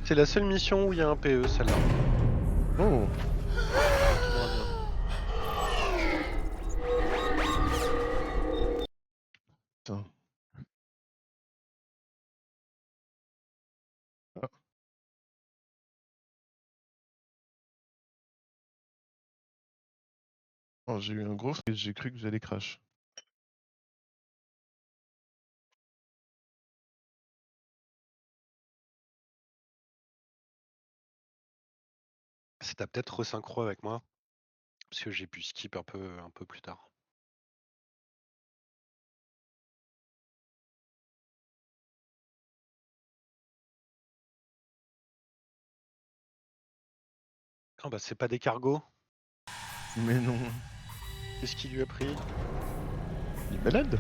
C'est la seule mission où il y a un PE, celle-là. Oh. Tout va bien. Putain. Ah. Oh, j'ai eu un gros et j'ai cru que j'allais crash. C'est t'as peut-être resynchro avec moi, parce que j'ai pu skip un peu plus tard. Ah bah c'est pas des cargos. Mais non. Qu'est-ce qui lui a pris? Il est malade.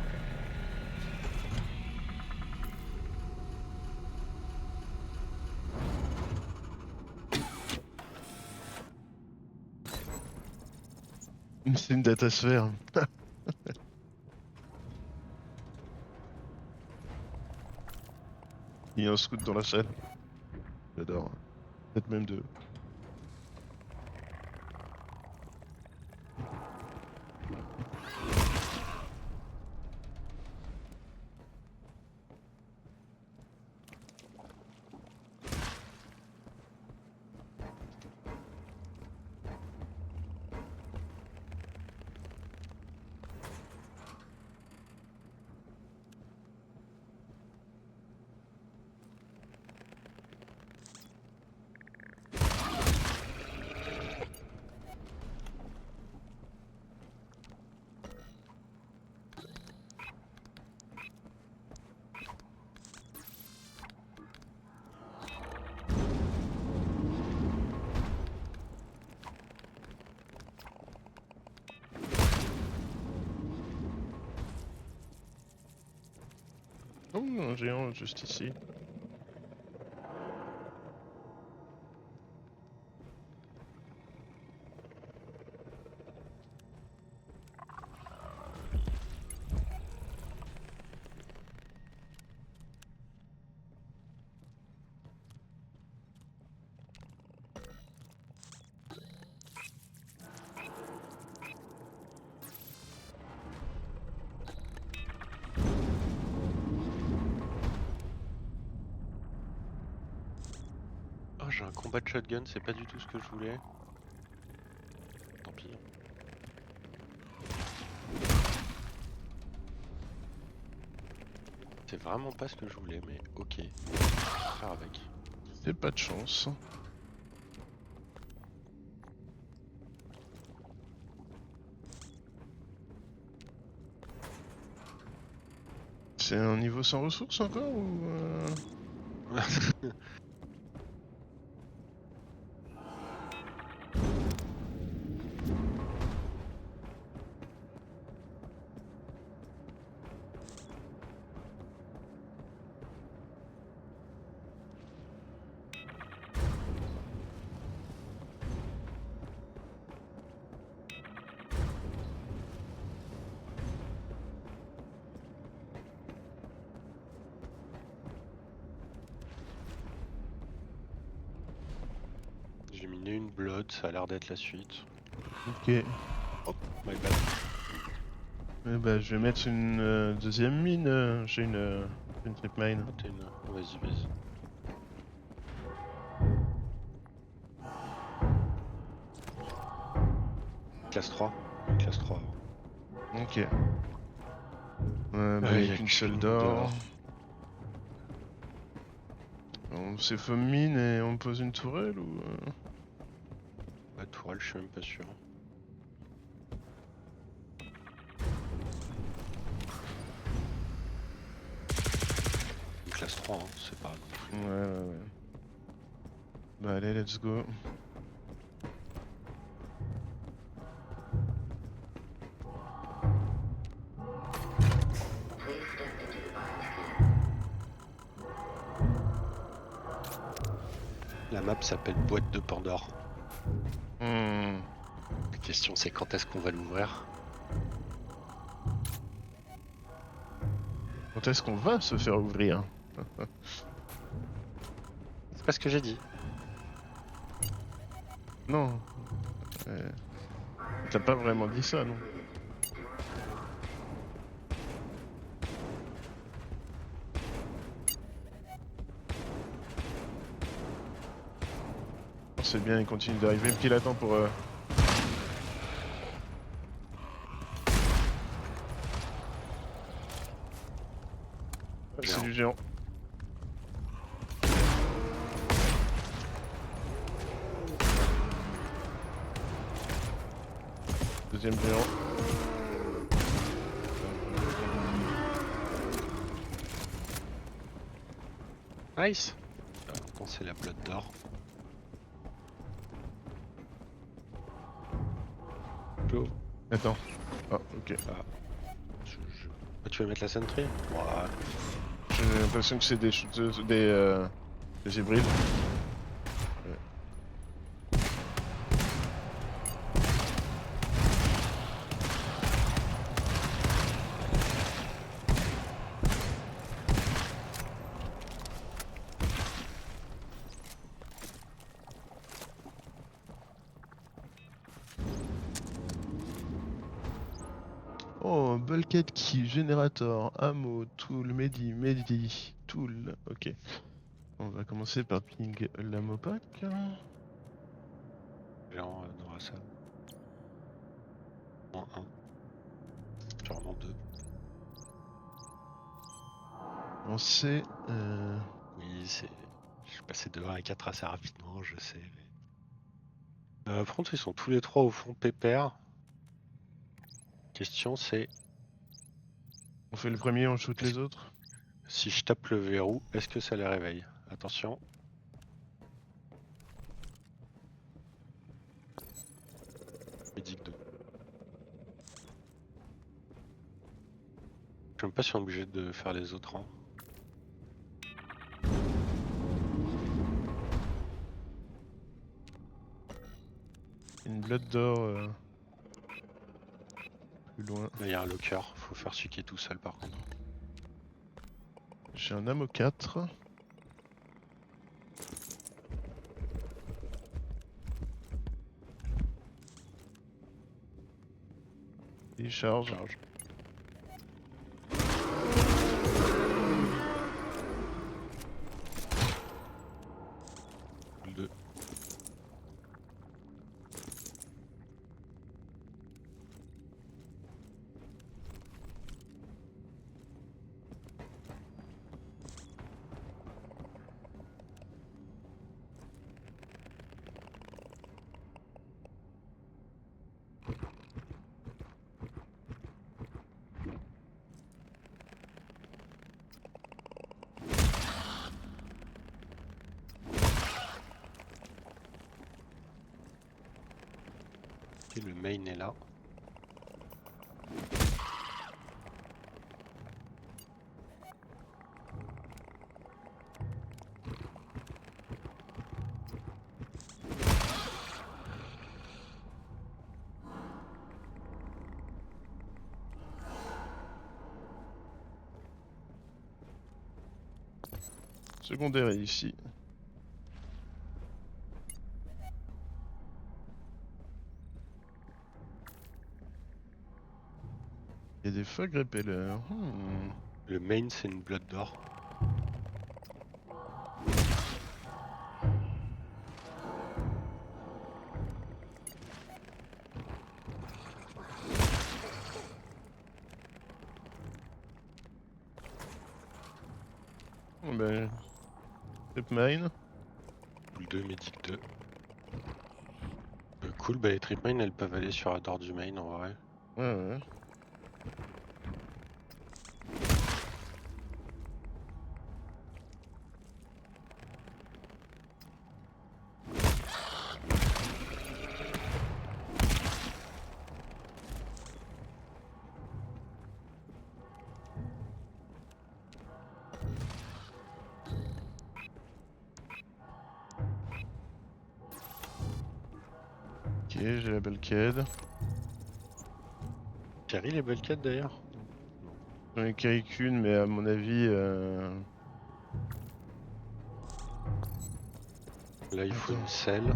C'est une datasphère. Il y a un scout dans la salle. J'adore. Peut-être même deux. Oh, un géant juste ici. Oh, j'ai un combat de shotgun, c'est pas du tout ce que je voulais. Tant pis. C'est vraiment pas ce que je voulais, mais ok. Faire avec. C'est pas de chance. C'est un niveau sans ressources encore ou J'ai miné une blood, ça a l'air d'être la suite. Ok. Oh, my bad. Eh bah, je vais mettre une deuxième mine. J'ai une trip mine. Oh, t'as une... Vas-y, vas-y. Classe 3. Classe 3. Ok. Bah, Il y y a a qu'une qu'une seule d'or. d'or. On s'effume mine et on pose une tourelle ou La tourelle, je suis même pas sûr. Une classe 3, hein, c'est pas non plus. Ouais. Bah allez, let's go. La map s'appelle Boîte de Pandore. Hmm. La question c'est quand est-ce qu'on va l'ouvrir? Quand est-ce qu'on va se faire ouvrir? pas ce que j'ai dit. Non. euh, T'as pas vraiment dit ça, non? Oh, c'est bien, il continue d'arriver. Qu'il attend pour... C'est Géant. du géant. Deuxième géant. Nice. Bon, c'est la blotte d'or. Go. Attends. Ah, ok. Ah, tu veux mettre la sentry? Ouais. J'ai l'impression que c'est des shooters, des hybrides. Ouais. Oh, bulkhead key, générateur, ammo, tool, medi, tool. Ok. On va commencer par ping l'ammo pack. Géant dans ça. En 1. Sûrement 2. On sait. Oui, c'est. Je suis passé de 1 à 4 assez rapidement, je sais. Par contre, ils sont tous les trois au fond pépère. Question c'est, On fait le premier, on shoot les autres. si je tape le verrou, est-ce que ça les réveille? Attention. Médic 2. Je suis même pas si on est obligé de faire les autres rangs. Une blotte d'or plus loin. Là, il y a un locker. Faut faire celui qui est tout seul par contre. J'ai un ammo 4. Il charge. Charge. Le 2. Et le main est là. Secondaire est ici. Il y a des fog repellers. Le main c'est une blotte d'or. Oh, ben. Trip mine. Le 2, médic 2. Cool, bah les trip mine elles peuvent aller sur la door du main en vrai. Ouais. Ok, j'ai la bulkhead. Carry les bulkheads d'ailleurs? J'en ai carry qu'une, mais à mon avis. Là, il faut Attends. une selle.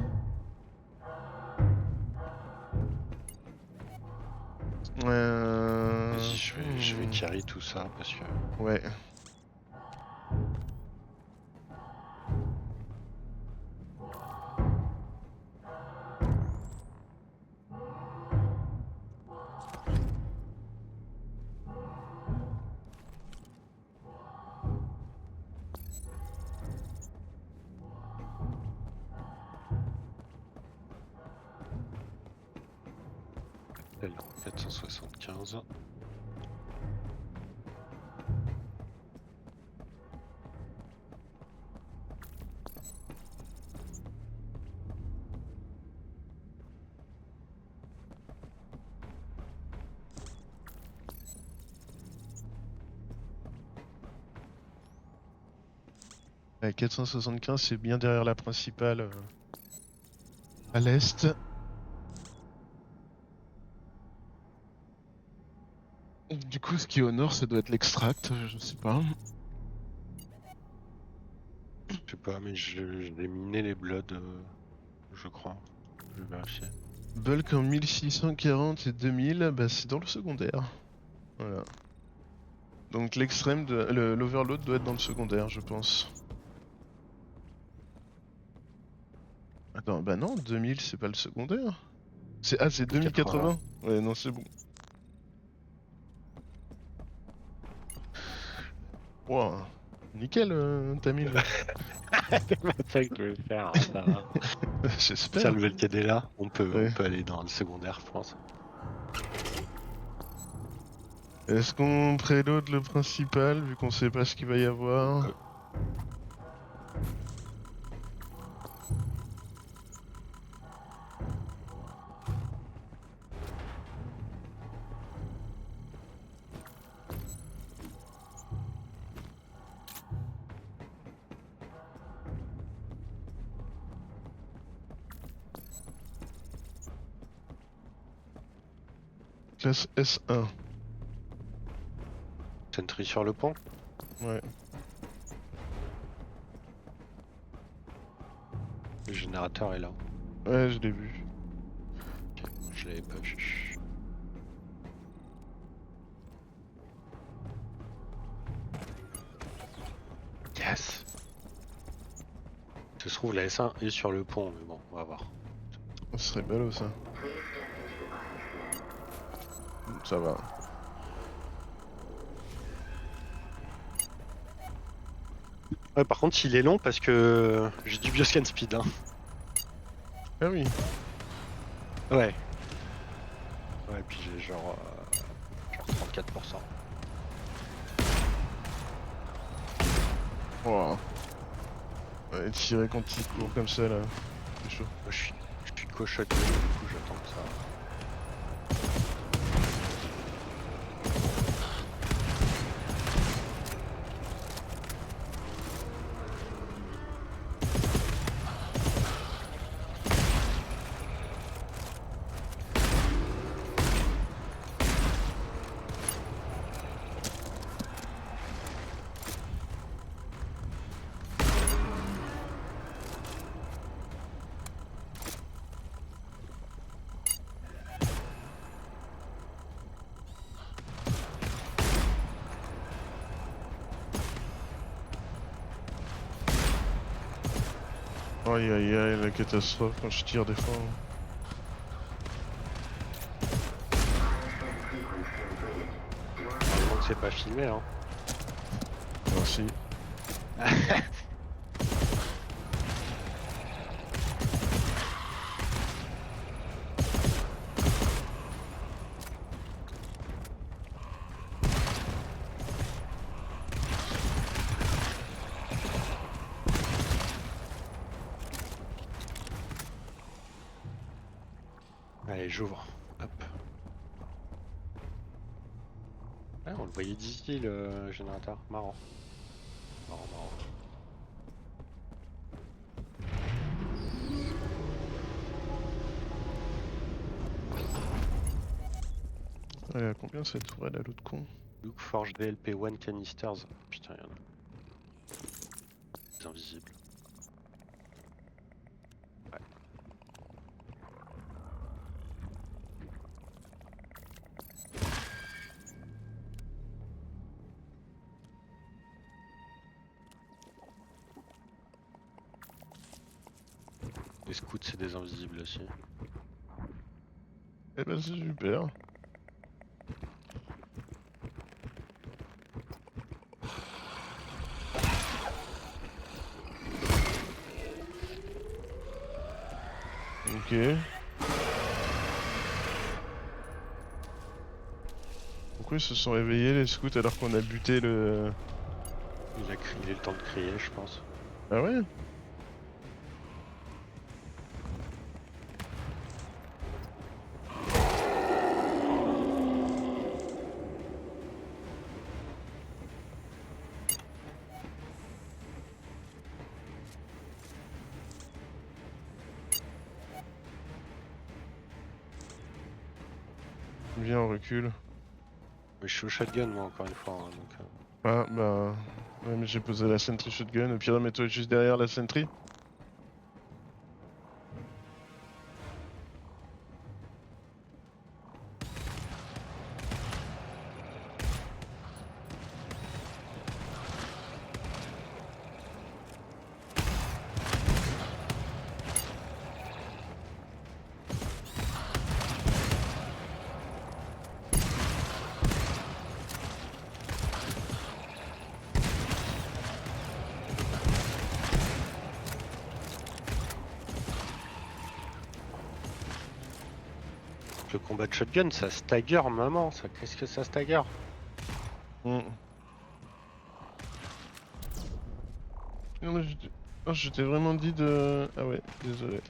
Vas-y, je vais carry tout ça parce que. Ouais. Elle en 475. Ouais, 475, c'est bien derrière la principale. À l'est. Du coup, ce qui est au nord, ça doit être l'extract, je sais pas. Je sais pas, mais je l'ai miné les bloods, je crois. Je vais vérifier. Bulk en 1640 et 2000, bah c'est dans le secondaire. Voilà. Donc l'extrême de l'overload doit être dans le secondaire, je pense. Attends, bah non, 2000 c'est pas le secondaire. C'est 80. 2080. Ouais, non, c'est bon. Wow. Nickel, Tamil. C'est pas ça que je vais faire, hein, ça va. Tiens, J'espère. le Velcade est là. On Ouais. peut aller dans le secondaire, je pense. Est-ce qu'on préload le principal, vu qu'on sait pas ce qu'il va y avoir? Euh, Classe S1. Sentry sur le pont. Ouais. Le générateur est là. Ouais, je l'ai vu. Ok, je l'avais pas vu. Yes. Ça se trouve, la S1 est sur le pont, mais bon, on va voir. Ce serait ballot ça. Ça va. Ouais, par contre, il est long parce que j'ai du bioscan speed. Hein. Ah oui. Ouais. Ouais, puis j'ai genre 34%. Wow. Ouais, tirer quand il court comme ça là. C'est chaud. Moi, je suis cochoté, du coup, j'attends que ça. Aïe aïe aïe, la catastrophe quand je tire des fois. Heureusement que c'est pas filmé, hein. Merci. Allez, j'ouvre. Hop. Ouais, on le voyait d'ici, le générateur. Marrant. Marrant, marrant. Ouais, à combien cette tourelle à l'autre con? Luke Forge DLP 1 canisters. Putain, y'en a. Des invisibles. Les scouts, c'est des invisibles aussi. Eh ben c'est super. Ok. Pourquoi ils se sont réveillés les scouts alors qu'on a buté le... Il a eu le temps de crier, je pense. Ah ouais? Viens, on recule. Mais je suis au shotgun, moi, encore une fois. Hein, donc, Ah bah... Ouais mais j'ai posé la sentry shotgun, au pire mets-toi juste derrière la sentry. le combat de shotgun, ça stagger, maman. Ça, qu'est-ce que ça stagger? Hmm. Non, mais je t'ai vraiment dit de... Ah ouais, désolé.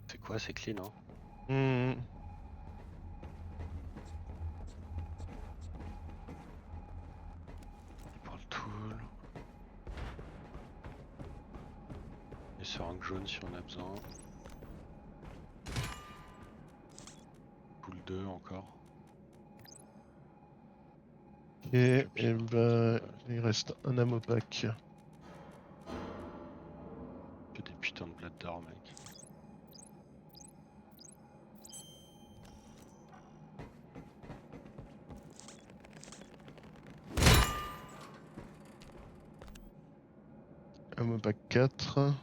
C'est quoi? C'est clean, hein? Hmm. Pour le tool. Les seringues jaunes si on a besoin. Tool 2 encore. Ok, et bah... Il reste un ammo pack. Que des putains de blades d'or, mec. Ammo pack 4.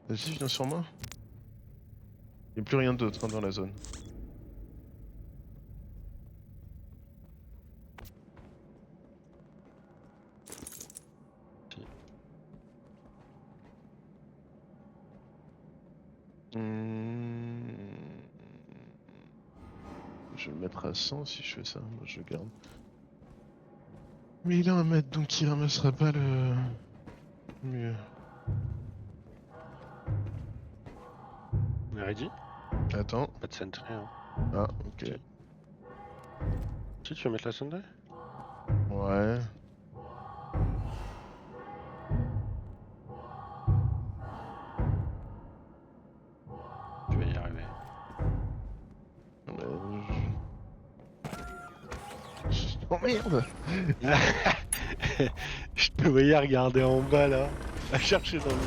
Vas-y, viens sur moi. Il n'y a plus rien d'autre hein, dans la zone. Si. Hmm. Je vais le mettre à 100 si je fais ça. Moi je garde. Mais il a un mètre donc il ramassera pas le mieux. On est ready? Attends. Pas de sentry, hein. Ah, ok. Si. Si, tu veux mettre la sentry? Ouais. Tu vas y arriver. Oh merde! Je te voyais regarder en bas là, à chercher dans le mur.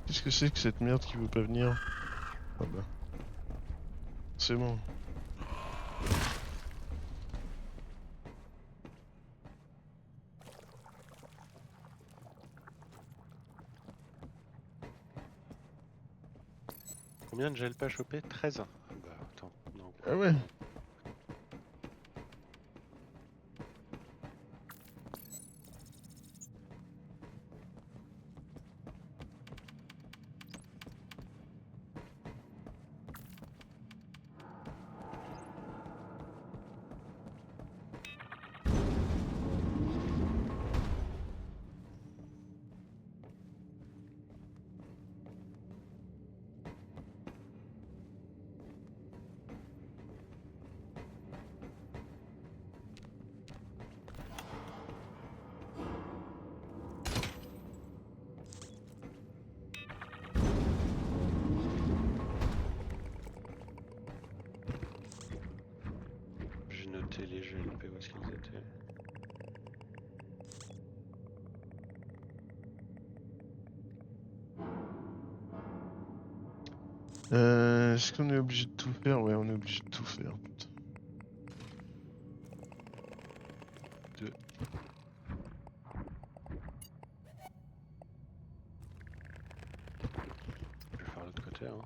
Qu'est-ce que c'est que cette merde qui veut pas venir? Ah bah. C'est bon. Combien de gel pas chopé? 13. Bah attends, non. Ah ouais. côté les GLP, où est-ce qu'ils étaient? Est-ce qu'on est obligé de tout faire? Ouais, on est obligé de tout faire. Putain. Deux. Je vais faire l'autre côté. Hein.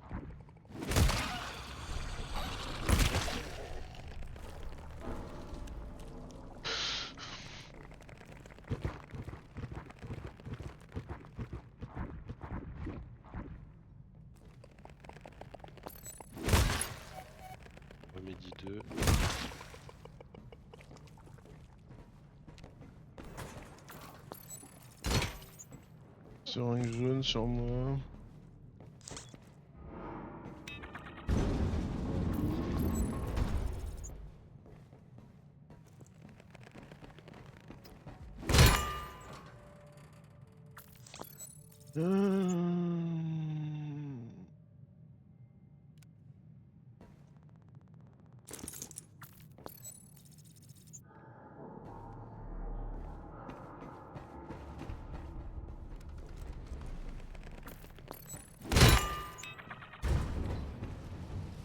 Remédie 2. Seringue jaune sur moi.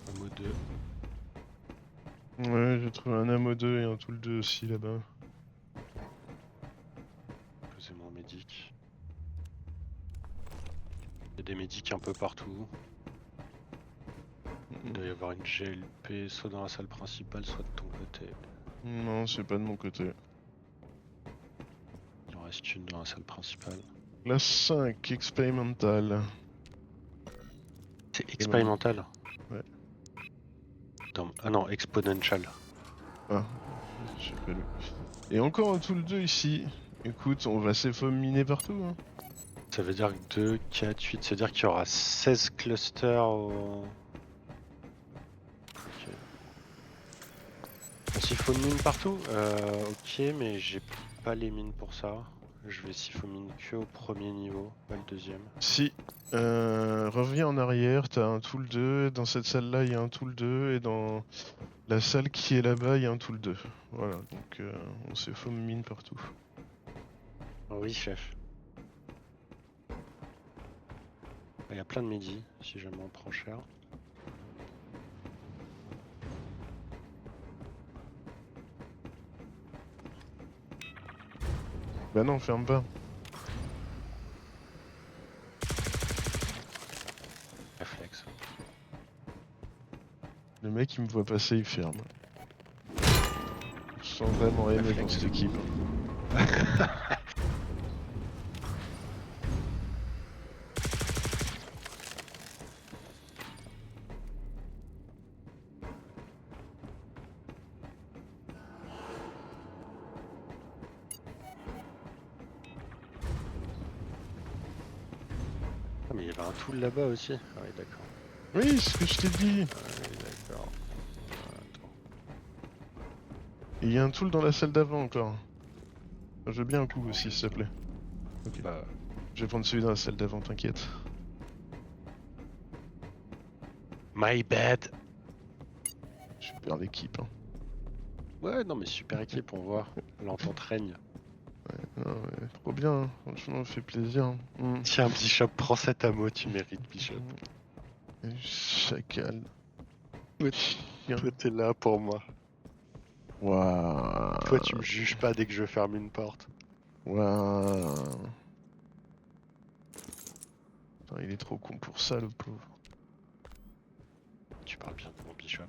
Ammo 2. Ouais, j'ai trouvé un ammo 2 et un tool 2 aussi là-bas. Poser mon médic. Il y a des médics un peu partout. Il doit y avoir une GLP soit dans la salle principale, soit de ton côté. Non, c'est pas de mon côté. Il en reste une dans la salle principale. Classe 5, expérimental. C'est expérimental? Ouais. Ah non, exponential. Ah, j'ai pas lu. Et encore un tool 2 ici. Écoute, on va s'effominer partout. Hein. Ça veut dire que 2, 4, 8, ça veut dire qu'il y aura 16 clusters au... Ok. On siphonne mine partout? Ok, mais j'ai pas les mines pour ça. Je vais siphonine que au premier niveau, pas le deuxième. Si, reviens en arrière, t'as un tool 2, dans cette salle-là il y a un tool 2, et dans la salle qui est là-bas il y a un tool 2. Voilà, donc on s'effomine partout. Oui, chef. Il y a plein de midi, si jamais on prend cher. Bah non, ferme pas. Réflexe. Le mec il me voit passer, il ferme. Je sens vraiment aimer dans cette équipe. Ah mais il y avait un tool là-bas aussi. Ah oui, d'accord. Oui, c'est ce que je t'ai dit. Ah oui, d'accord. Attends. Et il y a un tool dans la salle d'avant encore. Je veux bien un coup aussi, s'il te plaît. Ok. Bah, Je vais prendre celui dans la salle d'avant, t'inquiète. my bad. Super l'équipe. Hein. Ouais, non mais super équipe, on voit. L'entente règne. Ah ouais, trop bien, hein. Franchement, ça fait plaisir. Hein. Tiens, Bishop, prends cet ammo, tu mérites, Bishop. Chacal. Ouais, Chien. toi, t'es là pour moi. Waouh. Toi, tu me juges pas dès que je ferme une porte. Waouh. Putain, il est trop con pour ça, le pauvre. Tu parles bien de mon Bishop.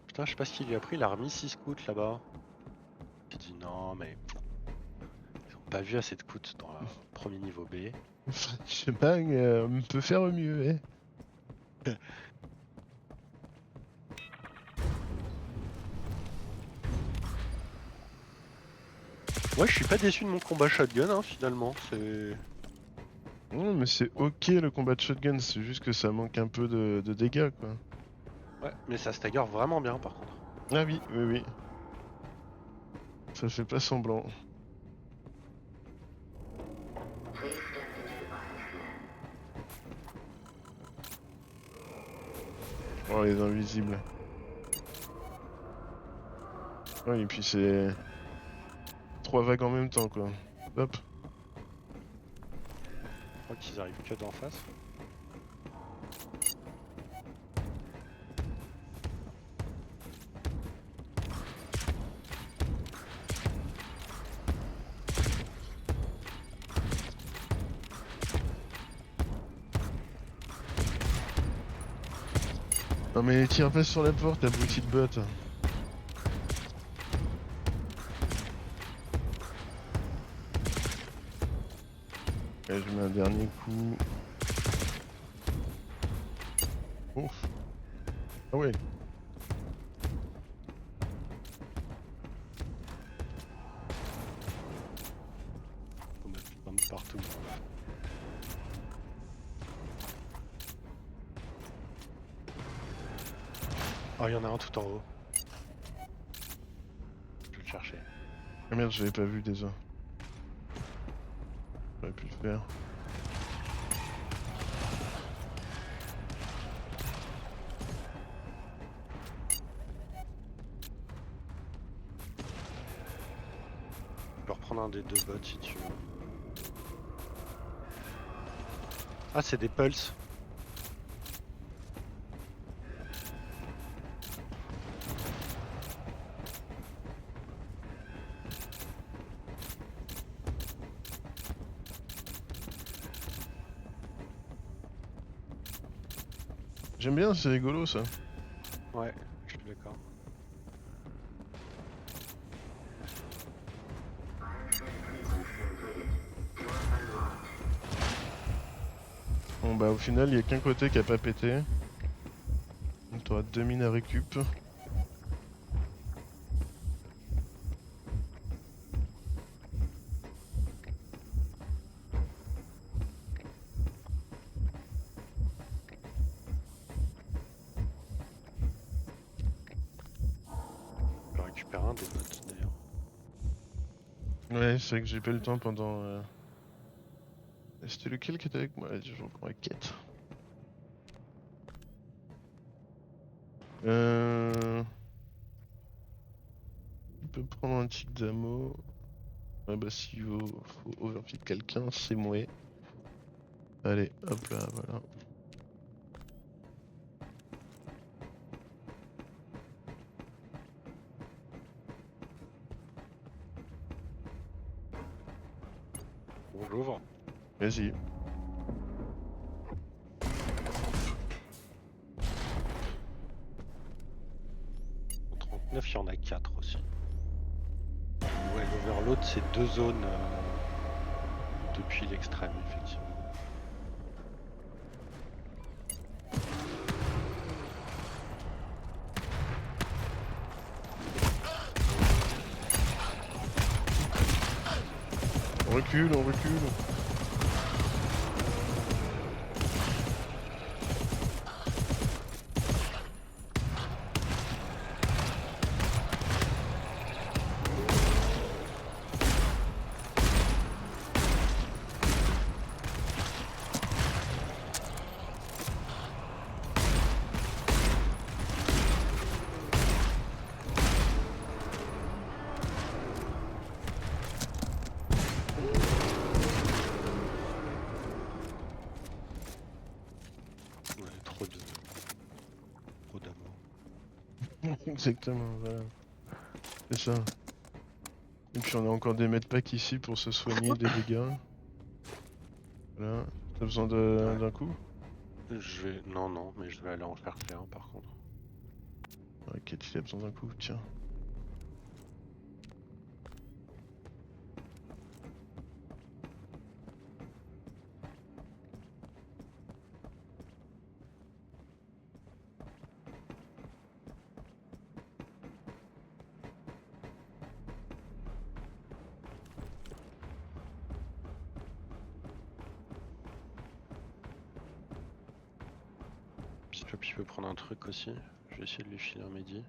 Putain, je sais pas ce qu'il lui a pris, il a remis 6 scouts là-bas. J'ai dit non, mais... Ils ont pas vu assez de scouts dans le premier niveau B. Je sais pas, on peut faire mieux, eh. Ouais, je suis pas déçu de mon combat shotgun, hein, finalement. C'est... Non, mais c'est ok le combat de shotgun, c'est juste que ça manque un peu de dégâts, quoi. Ouais, mais ça stagger vraiment bien, par contre. Ah oui, oui, oui. Ça fait pas semblant. Oh, les invisibles. Ouais, et puis c'est 3 vagues en même temps, quoi. Hop. Je crois qu'ils arrivent que d'en face. Non mais tire pas sur la porte, abruti de bot. Là, je mets un dernier coup. Ouf. Ah ouais. Faut mettre plein de partout. Oh, il y en a un tout en haut. Je vais le chercher. Ah merde, j'avais pas vu déjà. J'aurais pu le faire. Je peux reprendre un des deux bots si tu veux. Ah, c'est des pulses. J'aime bien, c'est rigolo ça. Ouais, je suis d'accord. Bon bah au final, il y a qu'un côté qui a pas pété. Donc t'auras 2 mines à récup. Je peux récupérer un des bots d'ailleurs. Ouais, c'est vrai que j'ai pas eu le temps pendant... C'était lequel qui était avec moi? Allez, je reprends la quête. Il peut prendre un tic d'ammo. Ouais bah s'il faut overfit quelqu'un, c'est moi. Allez, hop là, voilà. Bon, j'ouvre. Vas-y. En 39, il y en a 4 aussi. Ouais, l'overload, c'est 2 zones depuis l'extrême, effectivement. On recule, on recule. Ouais, trop d'amour. Exactement, voilà. C'est ça. Et puis on a encore des medpacks ici pour se soigner des dégâts. Voilà. T'as besoin Ouais. d'un coup? Je vais... Non, non, mais je vais aller en faire un par contre. Ouais, Kate, il a besoin d'un coup, tiens. Si tu peux prendre un truc aussi, je vais essayer de lui filer un midi.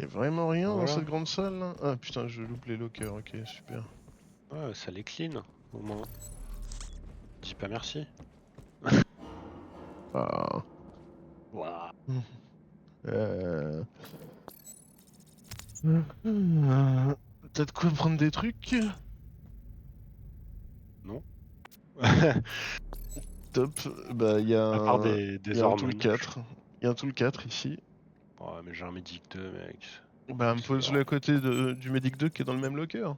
Y'a vraiment rien dans Voilà. cette grande salle là? Ah putain, je loupe les lockers, ok, super. Ouais, ça les clean, au moins. Dis pas merci. Ah. Waouh. Euh... T'as de quoi prendre des trucs? Non. Top. Bah, À part des y a un tool hormones. 4. Y a un tool 4 ici. Ouais, mais j'ai un Medic 2, mec. Bah, me C'est pose-le genre- à côté du Medic 2 qui est dans le même locker.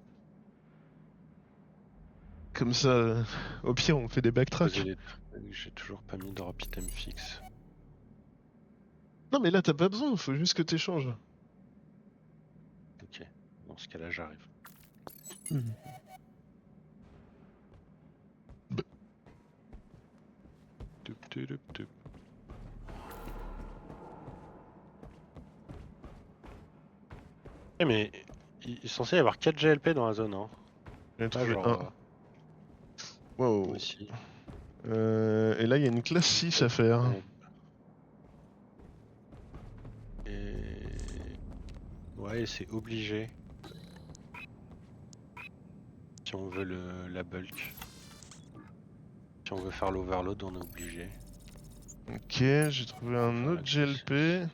Comme ça, au pire, on fait des poser backtracks. les trucs, j'ai toujours pas mis de drop item fixe. Non, mais là, t'as pas besoin, faut juste que t'échanges. Ok, dans ce cas-là, j'arrive. Toup, toup, toup, toup. Eh, mais il est censé y avoir 4 GLP dans la zone, hein. J'en ai Là, trouvé genre, un. moi Wow. aussi. Et là, il y a une classe 6 à faire. Et... Ouais, c'est obligé. Si on veut la bulk. Si on veut faire l'overload, on est obligé. Ok, j'ai trouvé un Enfin, autre la GLP.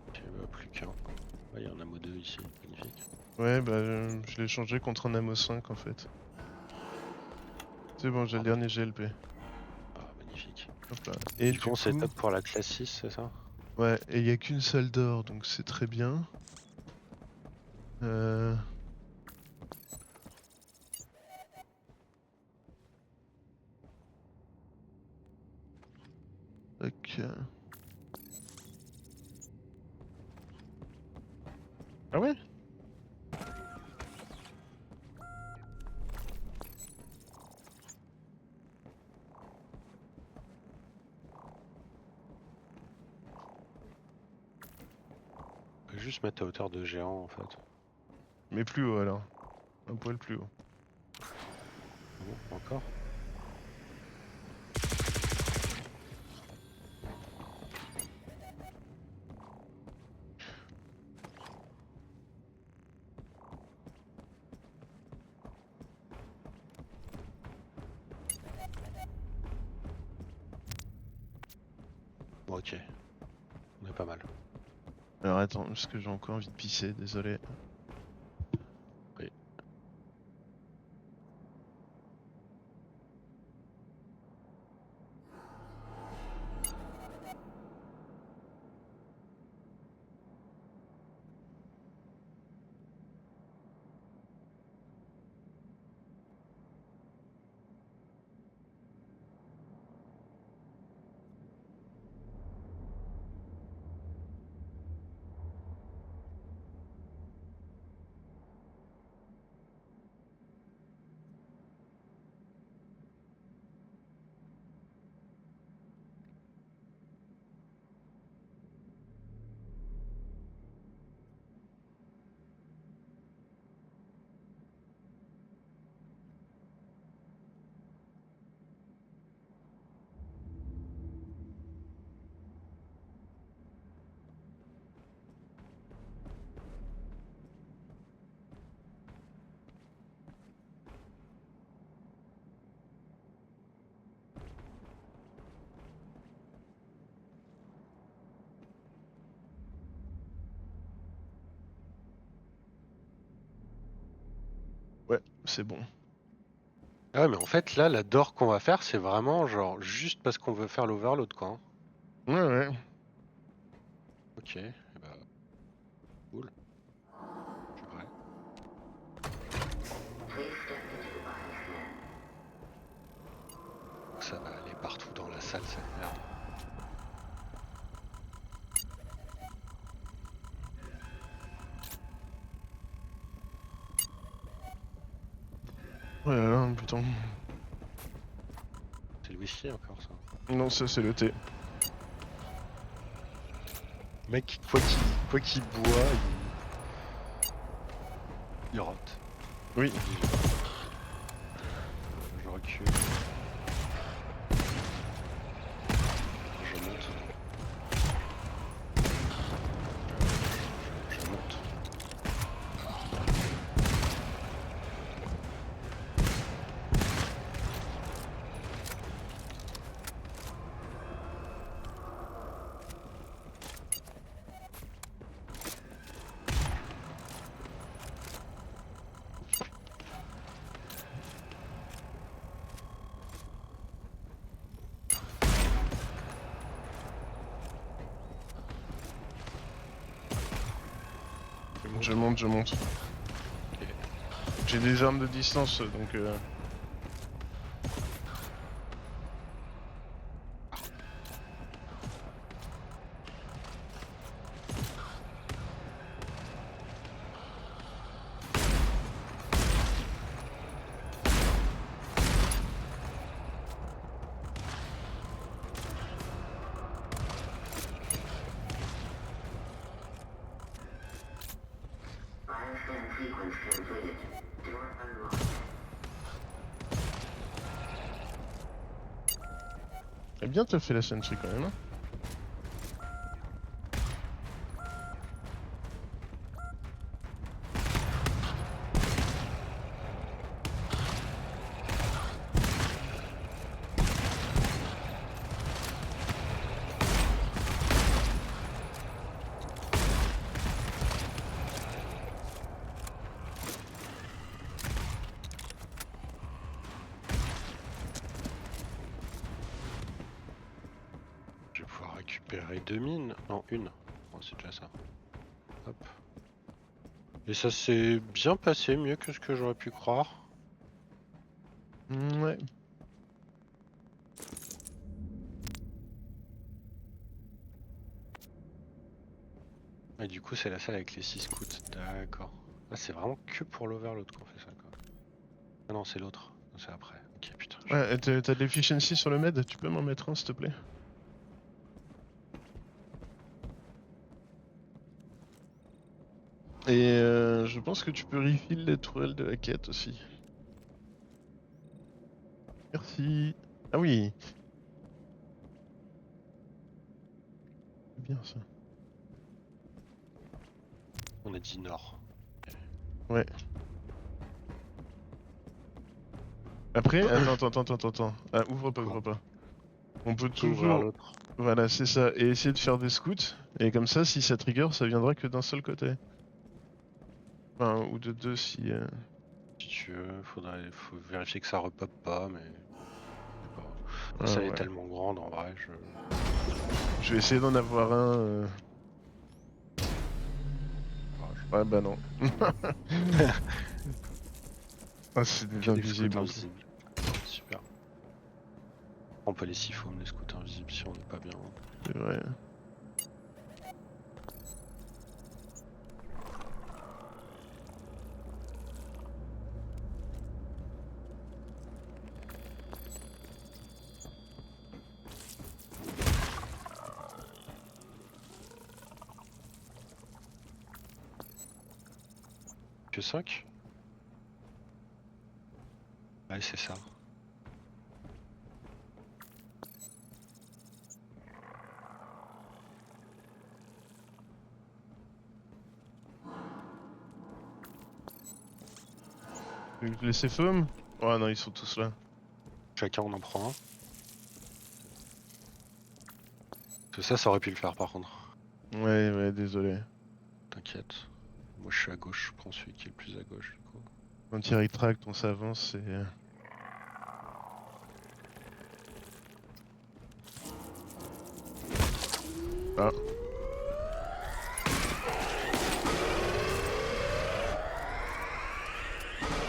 Ok, bah, plus qu'un. Ouais, il y a un ammo 2 ici, magnifique. Ouais, bah, je l'ai changé contre un ammo 5 en fait. C'est bon, j'ai le Pardon. dernier GLP. Ah, magnifique. Hop là. Et Du coup, on set up pour la classe 6, c'est ça? ouais, et il y a qu'une salle d'or, donc c'est très bien. Euh... tac. Ah ouais? On peut juste mettre à hauteur de géant, en fait. Mais plus haut alors. Un poil plus haut. Bon, encore? Bon, ok. On est pas mal. Alors attends, parce que j'ai encore envie de pisser, désolé. Oui. Ouais, c'est bon. Ah ouais, mais en fait, là, la door qu'on va faire, c'est vraiment genre juste parce qu'on veut faire l'overload, quoi. Hein. Ouais, ouais. Ok, et bah, cool. Je suis prêt. Ça va aller partout dans la salle, cette merde. Oh là là, putain. C'est le whisky encore, ça. Non, ça c'est le thé. Mec, quoi qu'il boit, il rote. Oui. Je recule. Je monte. Je monte. Ok. J'ai des armes de distance donc. Eh bien, t'as fait la sentry quand même. Hein. Je vais pouvoir récupérer 2 mines. Non, une. Bon, c'est déjà ça. Hop. Et ça s'est bien passé, mieux que ce que j'aurais pu croire. Ouais. Et du coup, c'est la salle avec les 6 scouts. D'accord. Ah, c'est vraiment que pour l'Overload qu'on fait ça, quoi. Ah non, c'est l'autre. C'est après. Ok, putain. Ouais, t'as de l'efficiency sur le med, tu peux m'en mettre un s'il te plaît? Et je pense que tu peux refill les tourelles de la quête aussi. Merci. Ah oui. C'est bien ça. On a dit nord. Ouais. Après, attends. Ah, ouvre pas. On peut Faut ouvrir toujours... l'autre. Voilà, c'est ça. Et essayer de faire des scouts. Et comme ça, si ça trigger, ça viendra que d'un seul côté. Enfin, ou de deux si... Si tu veux, faut vérifier que ça repop pas, mais. Je sais pas. La Ah, salle est ouais. tellement grande en vrai. Je vais essayer d'en avoir un... Ouais, bah non. Ah, c'est des Que des scouts invisibles aussi. invisibles. Super. On peut les siphons, les scouts invisibles si on n'est pas bien. C'est vrai. Que 5? Ouais, c'est ça. Tu veux laisser feu? Oh non, ils sont tous là. Chacun on en prend un. Parce que ça aurait pu le faire par contre. Ouais, désolé. T'inquiète. Moi je suis à gauche, je prends celui qui est le plus à gauche du coup. Quand il retract, on s'avance et... Ah.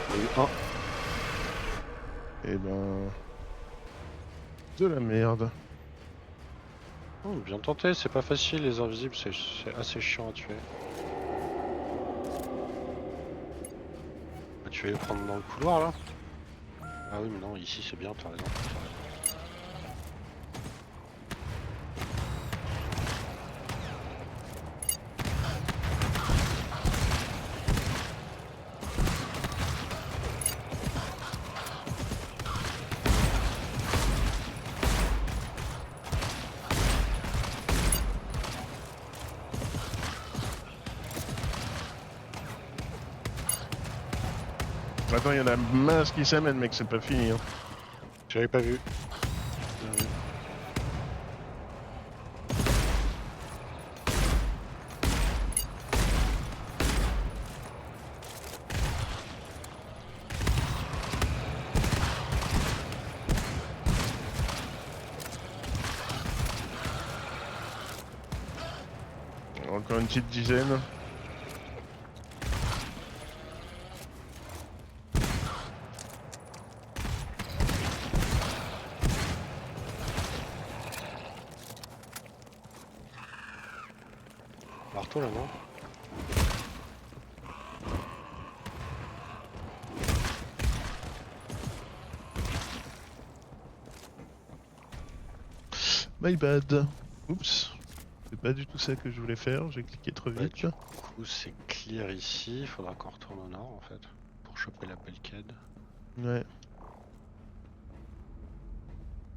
Il y a eu un. Et ben... De la merde. Oh, bien tenté, c'est pas facile les invisibles, c'est assez chiant à tuer. Ah, tu veux les prendre dans le couloir là? Ah oui mais non, ici c'est bien, t'as raison. Attends, il y en a masse qui s'amène, mec, c'est pas fini. Hein. J'avais pas vu. Bien vu. Encore une petite dizaine. marteau là, non? My bad. Oups. C'est pas du tout ça que je voulais faire, j'ai cliqué trop Ouais, vite. du coup, c'est clear ici. Il faudra qu'on retourne au nord en fait. Pour choper la bulkhead. Ouais.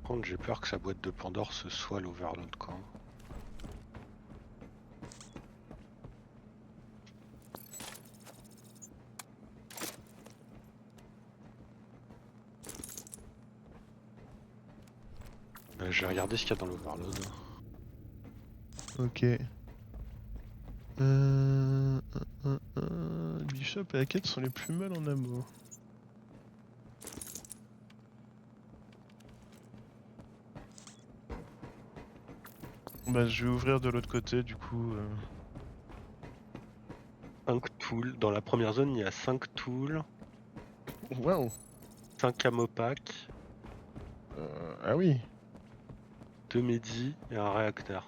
Par contre, j'ai peur que sa boîte de Pandore ce soit l'Overload quoi. Je vais regarder ce qu'il y a dans l'Overload. Ok. Bishop et Hackett sont les plus mal en ammo. Bah je vais ouvrir de l'autre côté du coup. 5 tools. Dans la première zone, il y a 5 tools, Waouh. 5 ammo packs, Ah oui. 2 médis et un réacteur.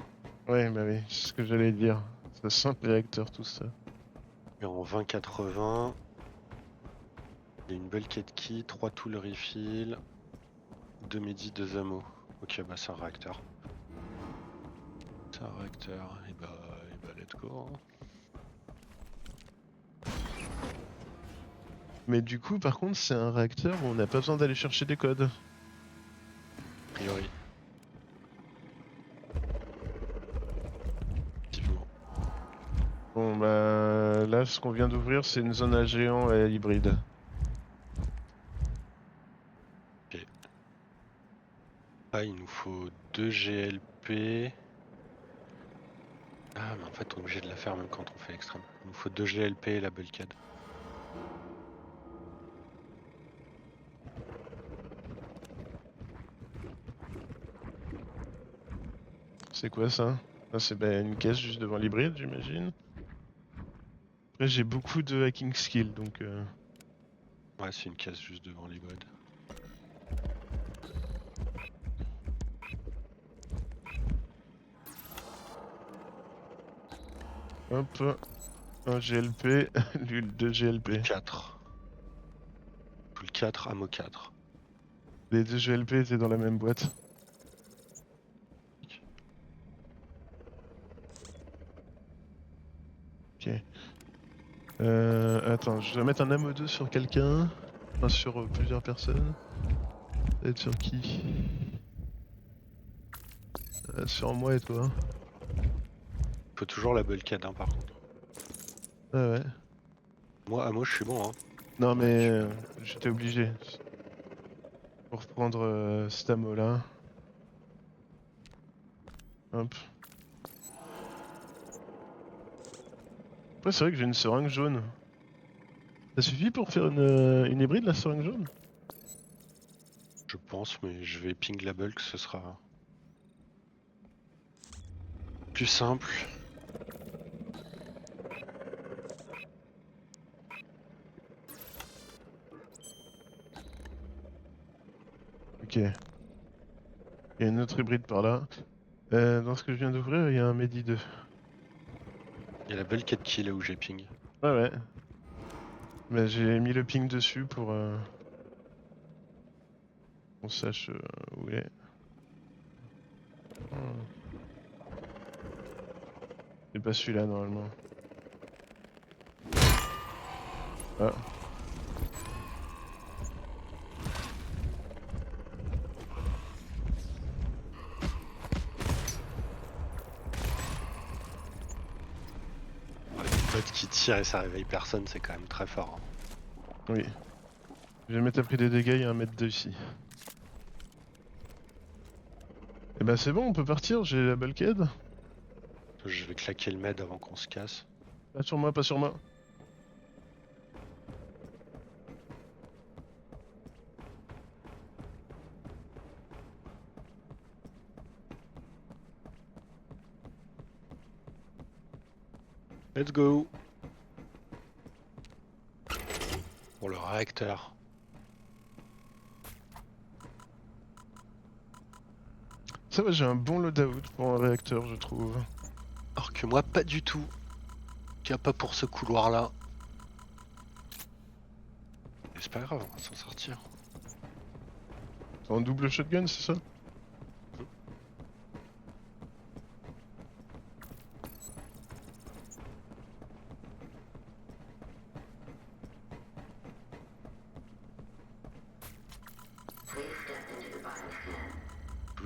Ouais bah oui, c'est ce que j'allais dire. Ça sent le réacteur tout ça. Et en 20-80, il y a une bulkhead key, 3 tools refill, 2 médis, 2 ammo. Ok, bah c'est un réacteur. C'est un réacteur, et bah let's go. Hein. Mais du coup par contre c'est un réacteur où on n'a pas besoin d'aller chercher des codes. A priori. Effectivement. Bon bah là ce qu'on vient d'ouvrir c'est une zone à géant et hybride. Ah, il nous faut 2 GLP. Ah, mais en fait, on est obligé de la faire même quand on fait extrême. Il nous faut 2 GLP et la bulkhead. C'est quoi ça? Ah, c'est bah, une caisse juste devant l'hybride j'imagine. Après j'ai beaucoup de hacking skill donc Ouais, c'est une case juste devant l'hybride. hop, un GLP, l'huile de GLP. 4. Tout le 4, ammo 4. Les deux GLP étaient dans la même boîte. Ok. Attends, je dois mettre un ammo 2 sur quelqu'un. Enfin, sur plusieurs personnes. Ça va être sur qui? Sur moi et toi. Faut toujours la bulkhead, hein, par contre. Ah ouais. Moi, ammo, je suis bon, hein. Non Ouais, mais j'étais obligé. Pour prendre cet ammo là. Hop. Après c'est vrai que j'ai une seringue jaune. Ça suffit pour faire une hybride la seringue jaune? je pense, mais je vais ping la bulk, ce sera plus simple. Ok. Il y a une autre hybride par là. Dans ce que je viens d'ouvrir, il y a un Medi 2. Il y a la bulkhead qui est là où j'ai ping. Ouais ouais. Bah, j'ai mis le ping dessus pour qu'on sache où il est. Hmm. C'est pas celui-là normalement. Ah. Ouais, les potes qui tirent et ça réveille personne, c'est quand même très fort. Hein. Oui. J'ai jamais pris des dégâts, il y a un mètre de ici. Et bah c'est bon, on peut partir, j'ai la bulkhead. Je vais claquer le med avant qu'on se casse. Pas sur moi, pas sur moi. Let's go. Pour le réacteur. Ça va, j'ai un bon loadout pour un réacteur, je trouve. Alors que moi, pas du tout. cas pas pour ce couloir là. Mais c'est pas grave, on va s'en sortir. C'est en double shotgun, c'est ça?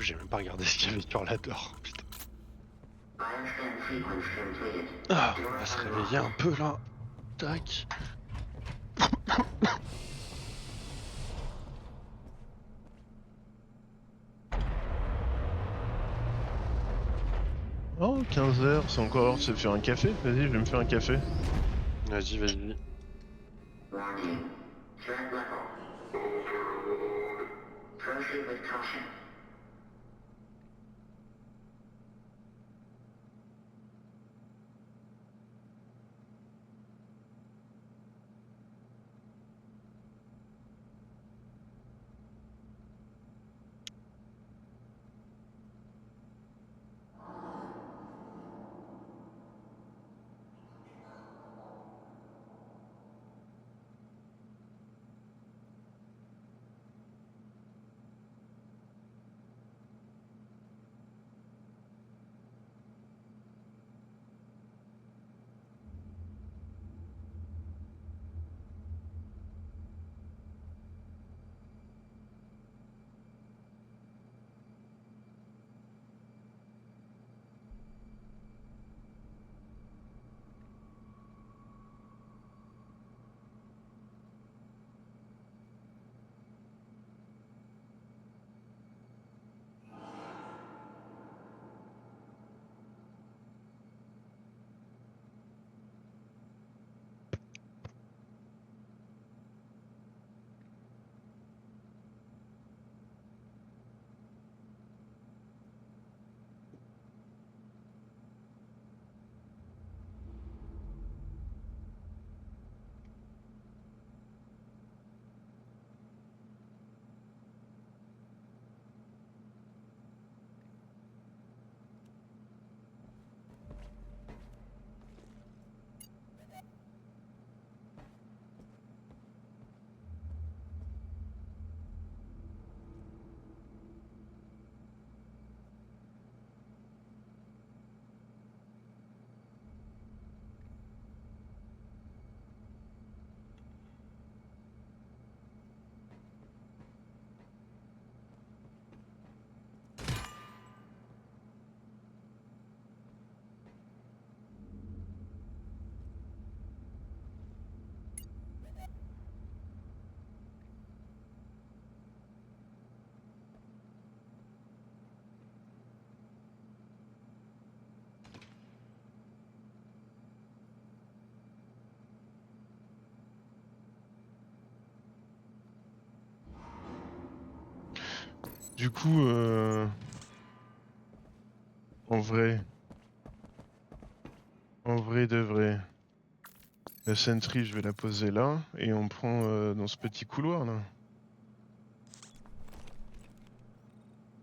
J'ai même pas regardé ce qu'il y avait sur la door. Putain. Ah, on va se réveiller un peu là. Tac. Oh, 15h, c'est encore l'heure de se faire un café. Vas-y, je vais me faire un café. Vas-y, vas-y. Du coup, en vrai de vrai, la sentry, je vais la poser là, et on prend dans ce petit couloir là.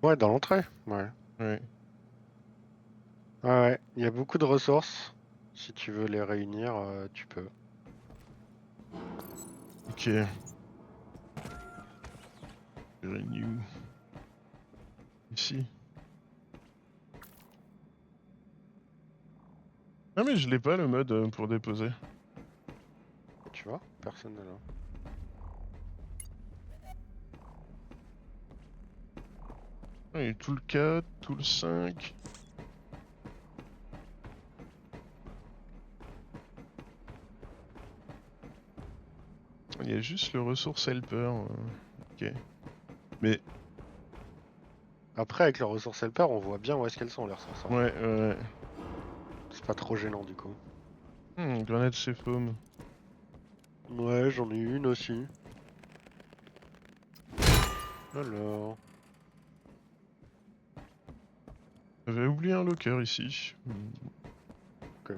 Ouais, dans l'entrée. Ouais. Ouais. Ouais, il y a beaucoup de ressources. Si tu veux les réunir, tu peux. Ok. Renew. Ici. Ah mais je l'ai pas le mode pour déposer. Tu vois, personne n'est là. Ah, il y a tout le 4, tout le 5. Il y a juste le ressource helper. Ok. Mais Après, avec les ressources helper, on voit bien où est-ce qu'elles sont, les ressources. Hein. ouais. C'est pas trop gênant, du coup. Grenade chez Foam. Ouais, j'en ai une aussi. Alors... J'avais oublié un locker ici. Ok.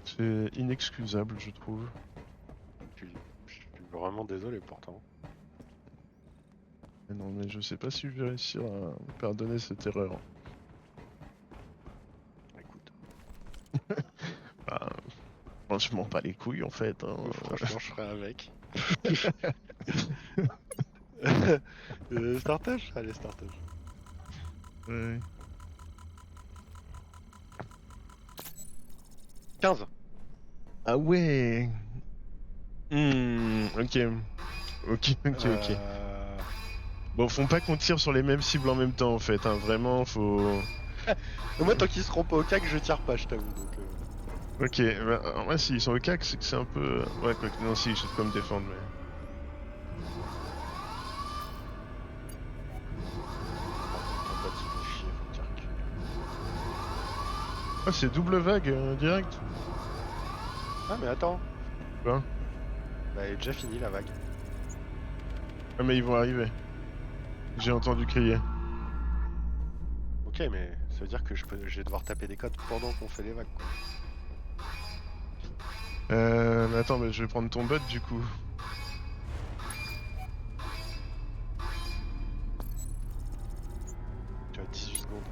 C'est inexcusable, je trouve. Je suis vraiment désolé pourtant. Mais non, mais je sais pas si je vais réussir à pardonner cette erreur. Écoute, Bah, franchement, pas les couilles en fait. Hein. Franchement, je ferais avec. Startage? Allez, startage. Ouais. 15. Ah ouais. Ok. Ok. Bon, faut pas qu'on tire sur les mêmes cibles en même temps en fait. Hein. Vraiment, faut. Moi, tant qu'ils seront pas au cac, je tire pas, je t'avoue. Donc, Ok. Bah, en vrai, s'ils sont au cac, c'est que c'est un peu. Ouais, quoi que. Non, si, je sais pas me défendre, mais. ton pote, il fait chier, faut que tu recules. Ah, c'est double vague direct. Ah, mais attends. Quoi? Bah, elle est déjà fini la vague. Ah, mais ils vont arriver. J'ai entendu crier. Ok, mais ça veut dire que je vais devoir taper des codes pendant qu'on fait les vagues, quoi. Mais attends, mais je vais prendre ton bot du coup. Tu as 18 secondes.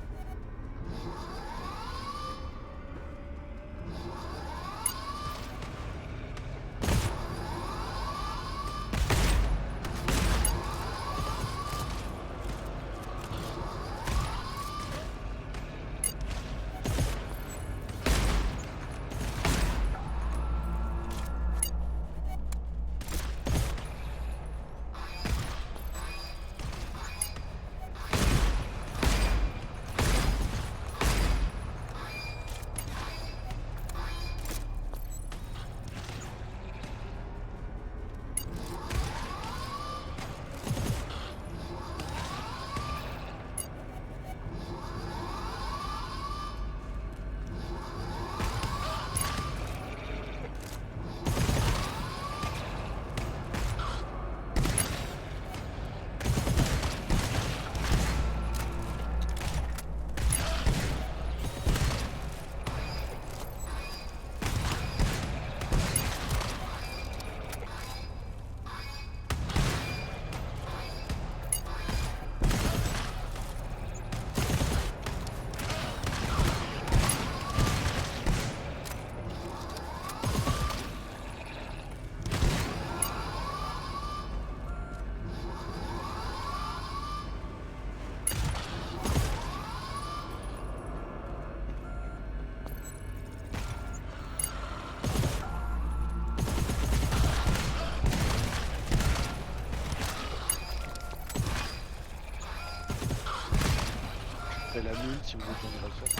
Fais la mule si vous voulez ton ressource.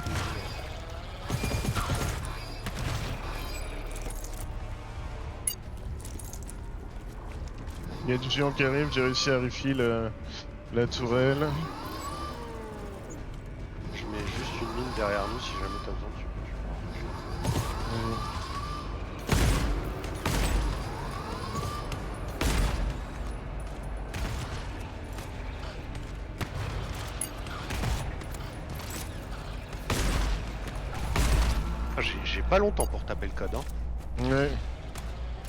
Il y a du géant qui arrive, j'ai réussi à refill la tourelle. Je mets juste une mine derrière nous si jamais t'as besoin, tu pourras reculer. Ah, j'ai pas longtemps pour taper le code, hein. Ouais.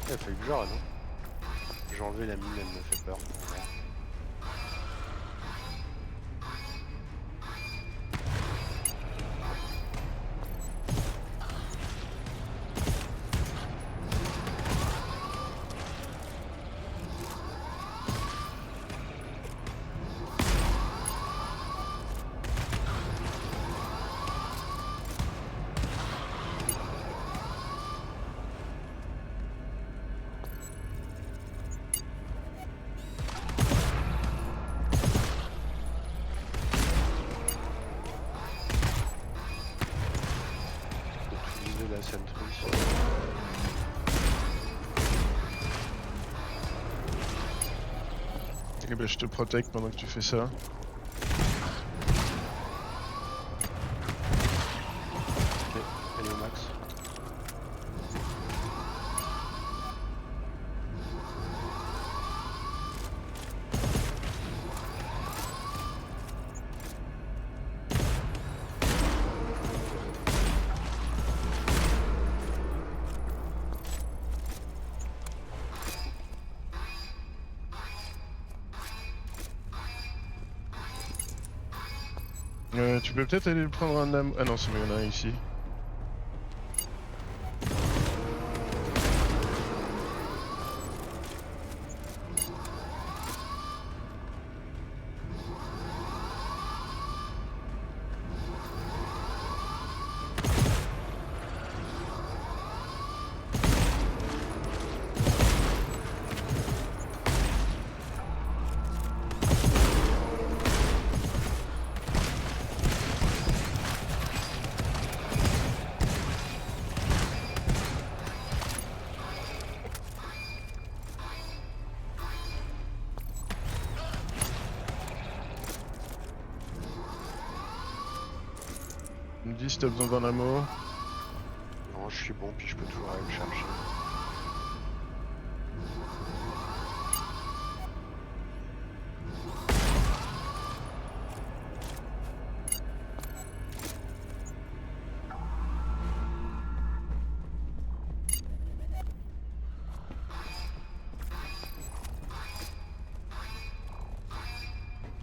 Il a fallu que je run, hein. J'ai enlevé la mine, elle me fait peur. Voilà. Utiliser la sentry. Et ben, je te protège pendant que tu fais ça. Ok, elle est au max. Tu peux peut-être aller prendre un âme. Ah non, c'est bon, il y en a un ici. me dis si t'as besoin d'un ammo. Non, je suis bon, puis je peux toujours aller le chercher.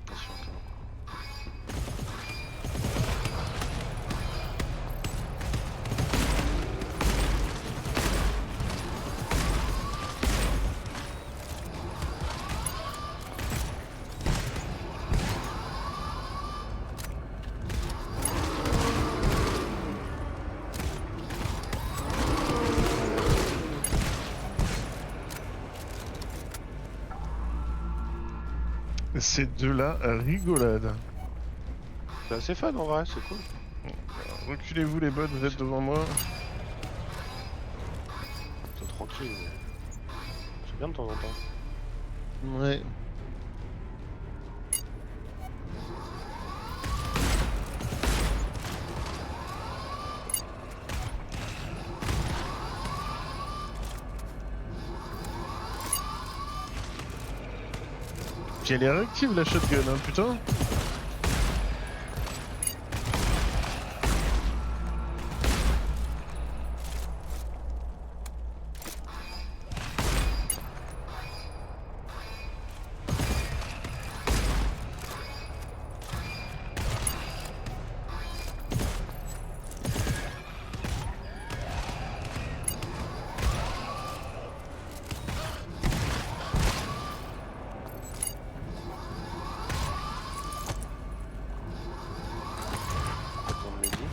Attention, attends. Ces deux-là, rigolade. C'est assez fun en vrai, c'est cool. Reculez-vous les bots, vous êtes devant moi. C'est tranquille, mais c'est bien de temps en temps. Ouais. Puis elle est réactive la shotgun, hein, putain. Besoin de m'aider.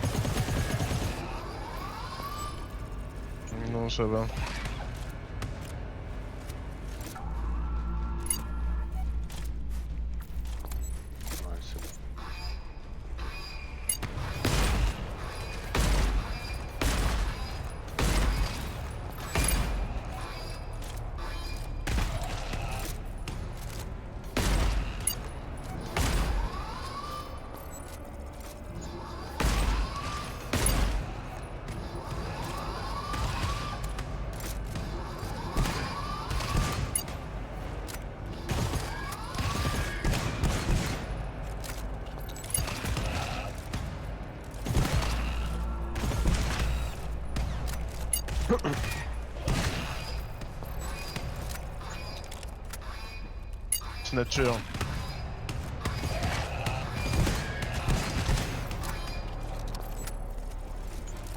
Non, ça va. Ouais, c'est bon. Snatcher.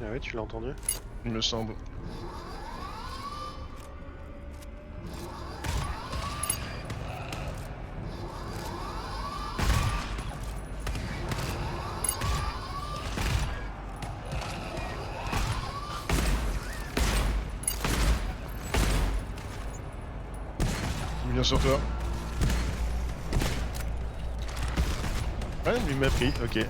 Ah ouais, tu l'as entendu? Il me semble. Bien sur toi. Ouais, il m'a pris, ok.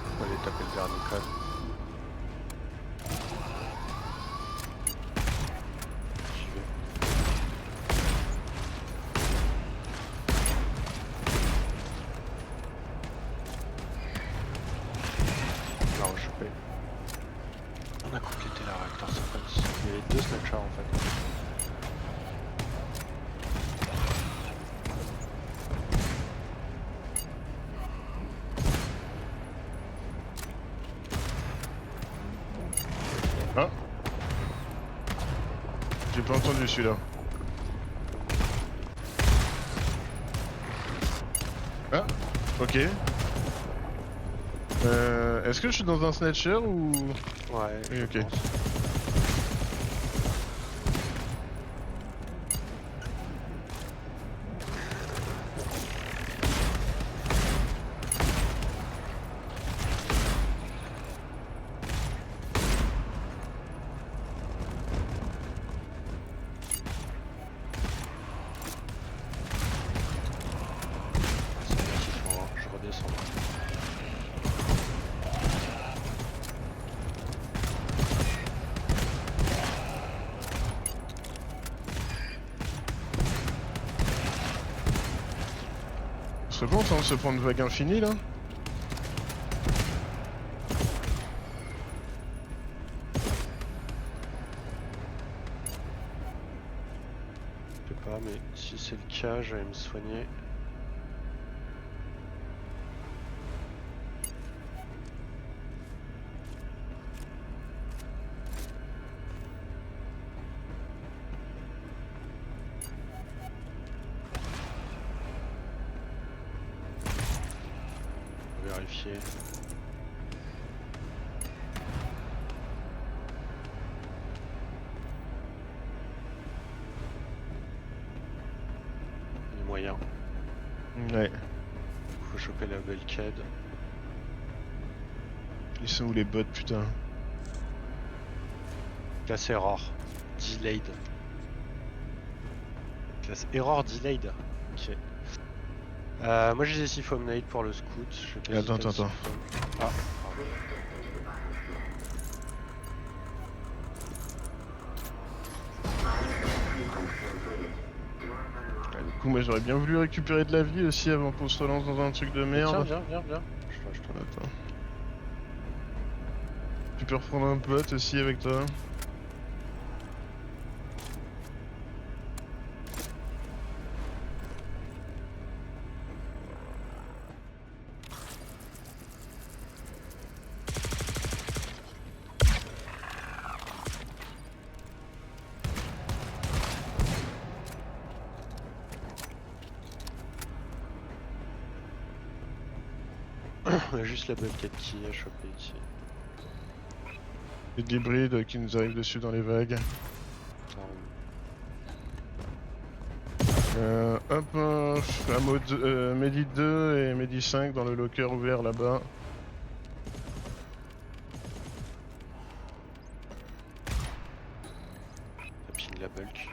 On va aller taper le dernier code. J'y vais. On l'a rechopé. On a complété la réacteur sequence. Il y avait deux snatchers en fait. Ah. J'ai pas entendu celui-là. Ah, ok. Est-ce que je suis dans un snatcher ou... Ouais, Oui, je ok. pense. serait bon de se prendre vague infinie là. Je sais pas, mais si c'est le cas, j'allais me soigner. Vérifier. Les moyens. Ouais. Faut choper la bulkhead. Ils sont où les bots putain? Classe error. Delayed. Classe error delayed. Ok. Moi j'ai des Siphonate pour le scout. Je sais pas si Attends, t'as attends, le attends. siphon. Ah, pardon. Du coup, moi j'aurais bien voulu récupérer de la vie aussi avant qu'on se relance dans un truc de Mais tiens, merde. viens. Je te Attends. Tu peux reprendre un bot aussi avec toi. On a juste la bulkhead qui a chopé ici. Et de l'hybride qui nous arrive dessus dans les vagues. Ça roule. Hop, à mode Medi 2 et Medi 5 dans le locker ouvert là-bas. Ça ping la bulk.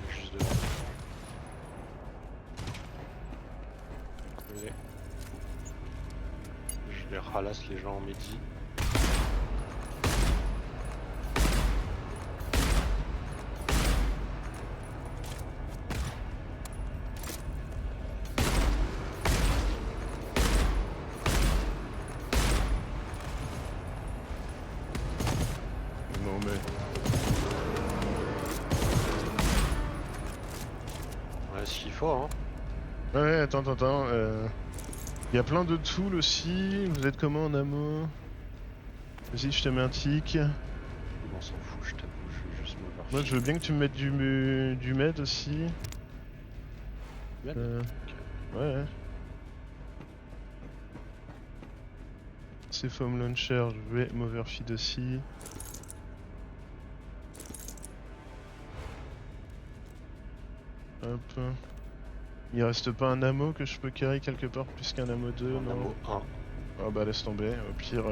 Juste devant. Allez. Je les ralasse les gens en midi. Non mais... Ouais, ce qu'il faut, hein. Ouais, attends. Y a plein de tools aussi. Vous êtes comment en ammo? Vas-y, je te mets un tic. On s'en fout, je t'avoue, je vais juste me voir. Moi, je veux bien que tu me mettes du med aussi. Med Ouais. C'est foam launcher, je vais m'overfeed aussi. Hop. Il reste pas un ammo que je peux carry quelque part plus qu'un ammo 2, Un non? ammo 1. Ah bah laisse tomber, au pire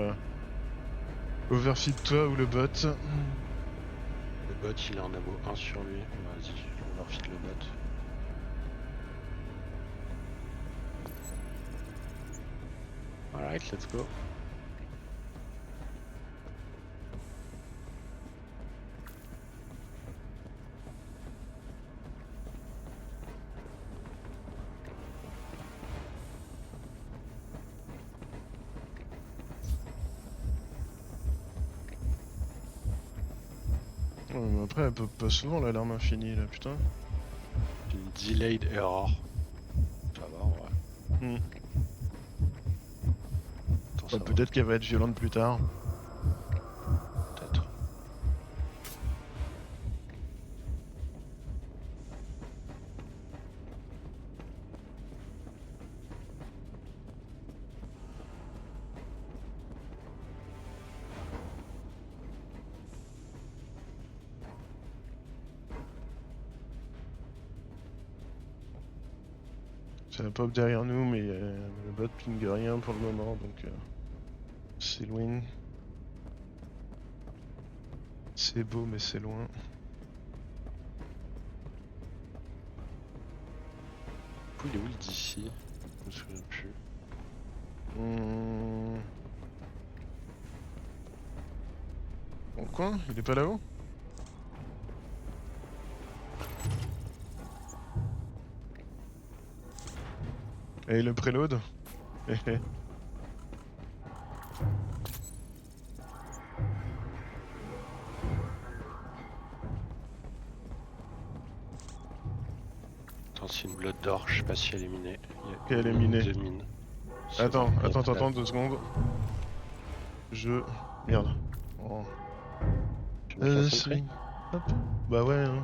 overfeed toi ou le bot. Le bot il a un ammo 1 sur lui. Vas-y, on leur file le bot. Alright, let's go. Ouais, mais après elle pop pas souvent l'alarme infinie là, putain. Une delayed error. Ça va en vrai. Attends, ça va, Peut-être qu'elle va être violente plus tard. peut-être. Ça pop derrière nous, mais le bot ping rien pour le moment, donc c'est loin. C'est beau, mais c'est loin. Du coup, il est où le DC? Je me souviens plus. Bon coin, il est pas là-haut? Et le préload. Attends, c'est une blotte d'or, je sais pas si elle est minée. Il y a Elle est une minée. de mine. C'est Attends, bon, il y a de la- attends, 2 secondes. Merde. Oh. Tu mets la sentry Hop. Bah ouais. Hein.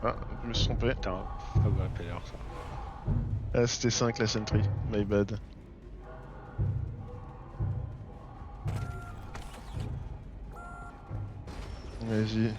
Ah, je me suis trompé. Putain, faut pas appeler l'heure ça. Ah, c'était 5 la sentry. My bad. Vas-y.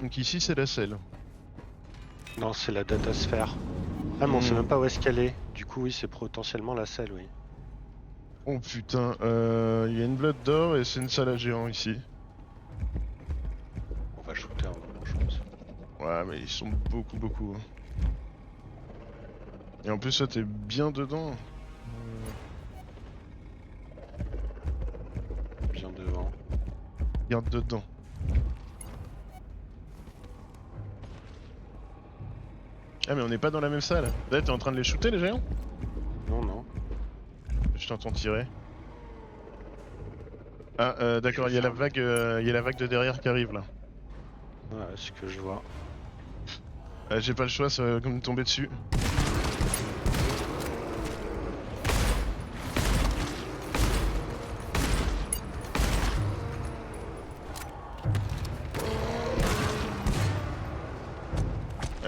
Donc ici c'est la selle. Non, c'est la datasphère. Ah, mais on sait Hmm. même pas où est-ce qu'elle est. Du coup, oui, c'est potentiellement la selle, oui. Oh putain, il y a une blotte d'or et c'est une salle à géant ici. On va shooter un moment, je pense. Ouais, mais ils sont beaucoup. Hein. Et en plus, toi, t'es bien dedans. Bien devant. Regarde dedans. Ah, mais on n'est pas dans la même salle. Là, t'es en train de les shooter, les géants? Non, non. Je t'entends tirer. Ah, d'accord, Je il y a vais la faire vague, il y a la vague de derrière qui arrive là. Ouais, ce que je vois. J'ai pas le choix, ça va me tomber dessus.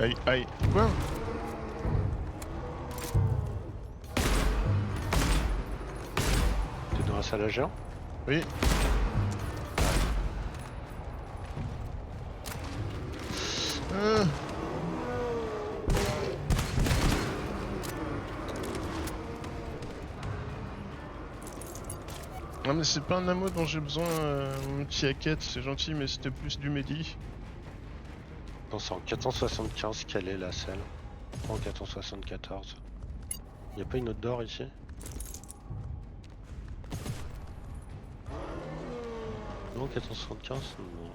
Aïe, aïe. Quoi? T'es dans la salle à géant? Oui. Ah. Non mais c'est pas un ammo dont j'ai besoin, mon petit hackett, c'est gentil mais c'était plus du medi. Non, c'est en 475 qu'elle est la selle. Pas en 474. Y a pas une autre d'or ici? Non, 475? Non.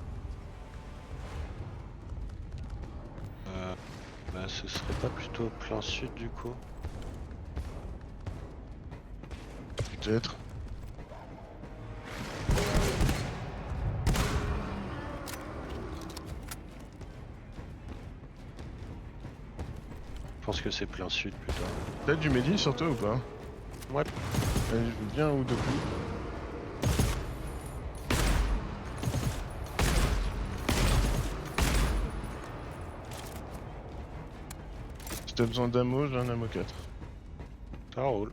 Bah, ce serait pas plutôt plein sud du coup? Peut-être. Je pense que c'est plein sud plutôt. T'as du medi sur toi ou pas? Ouais. Je veux bien ou deux coups. Si t'as besoin d'ammo, j'ai un ammo 4. Ça roule.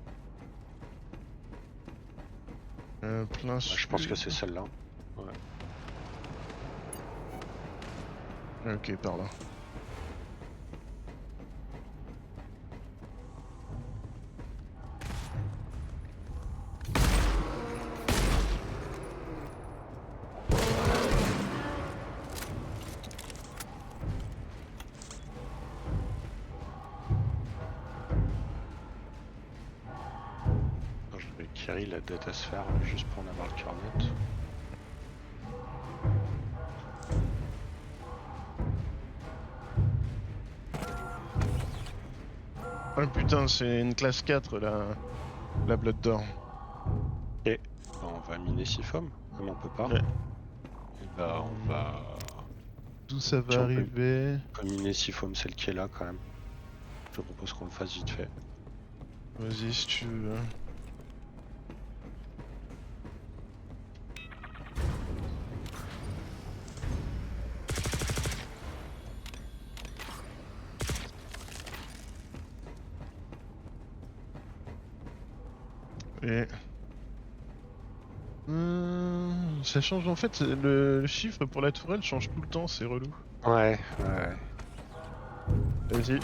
Plein Bah, sud. je pense que c'est celle-là. Ok, par là. Je vais carry la datasphère juste pour en avoir le cœur net. Ah putain, c'est une classe 4 la blotte d'or. Et bah, on va miner Sifom, comme on peut pas. Ouais. Et bah on va... D'où ça va Tiens, arriver? on peut miner Sifom, celle qui est là quand même. Je propose qu'on le fasse vite fait. Vas-y si tu veux. Et... ça change en fait, le chiffre pour la tourelle change tout le temps, c'est relou. Ouais. Vas-y.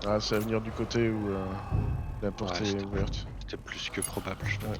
Ah, ça va venir du côté où la porte Ouais, est ouverte. c'était plus que probable, je Ouais. pense.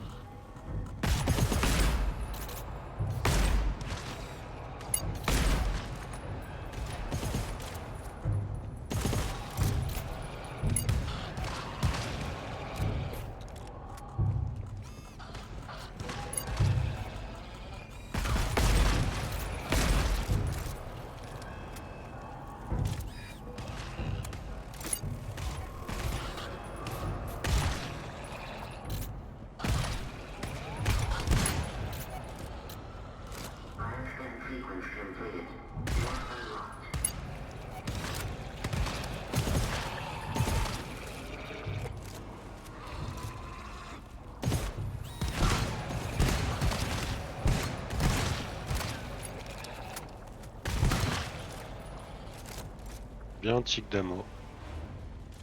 Bien un tic d'amo.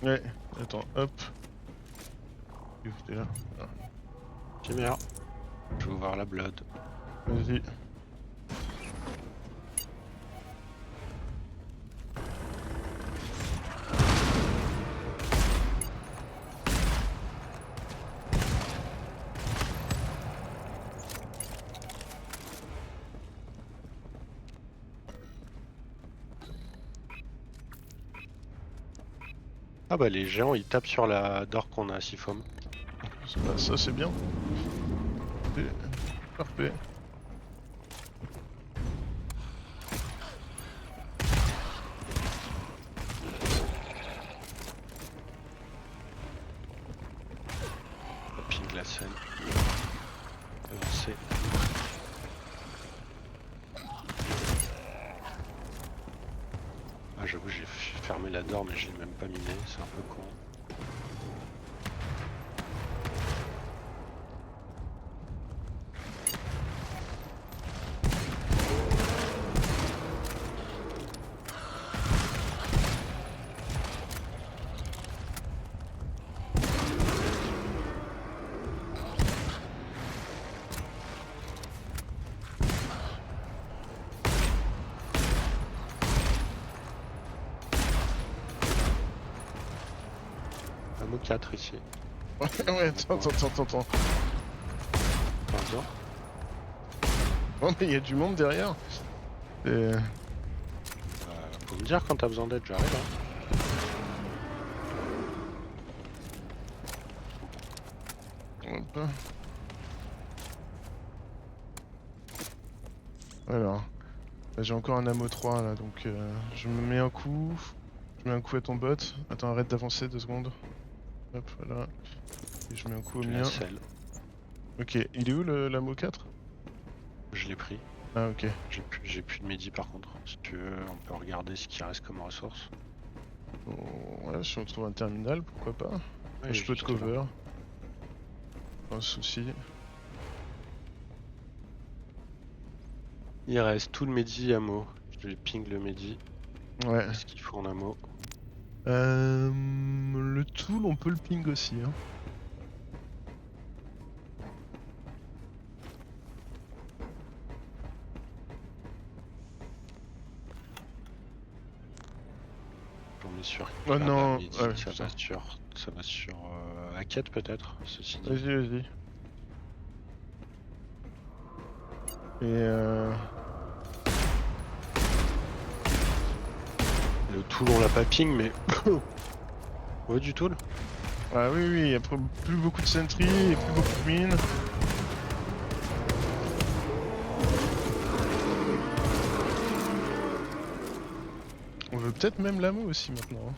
Ouais, attends, hop. T'es là. Ah, C'est bien. Je vais ouvrir la blood. vas-y. Ah bah les géants ils tapent sur la door qu'on a à Sifom. Bah, ça c'est bien. C'est parfait. Ça ping la scène. Avancer. Ah j'avoue j'ai fermé la door mais je l'ai même pas miné, c'est un peu con. Ammo 4 ici. Ouais, attends. Pardon. Oh, mais il y a du monde derrière. Et... Faut me dire quand t'as besoin d'aide, j'arrive. Hein. Hop. Alors, là, j'ai encore un ammo 3 là, donc je me mets un coup. Je mets un coup à ton bot. Attends, arrête d'avancer 2 secondes. Hop, voilà. Et je mets un coup au J'ai la mien. selle. Ok, il est où l'ammo 4? Je l'ai pris. Ah, ok. J'ai plus de midi par contre. Si tu veux, on peut regarder ce qui reste comme ressource. Bon, ouais, si on trouve un terminal, pourquoi pas. Ouais, Je peux te juste là. cover. Pas de soucis. Il reste tout le medi ammo. Je vais ping le medi. Ouais. Qu'est-ce qu'il faut en ammo? Le tool, on peut le ping aussi. Hein. J'en mets sur. Oh non, midi, ouais, ça putain. va sur Hackett peut-être, ceci dit. Vas-y. Et Le tool on l'a pas ping mais. Ouais du tool? ah oui, il y a plus beaucoup de sentry et plus beaucoup de mines. On veut peut-être même l'ammo aussi maintenant. Hein.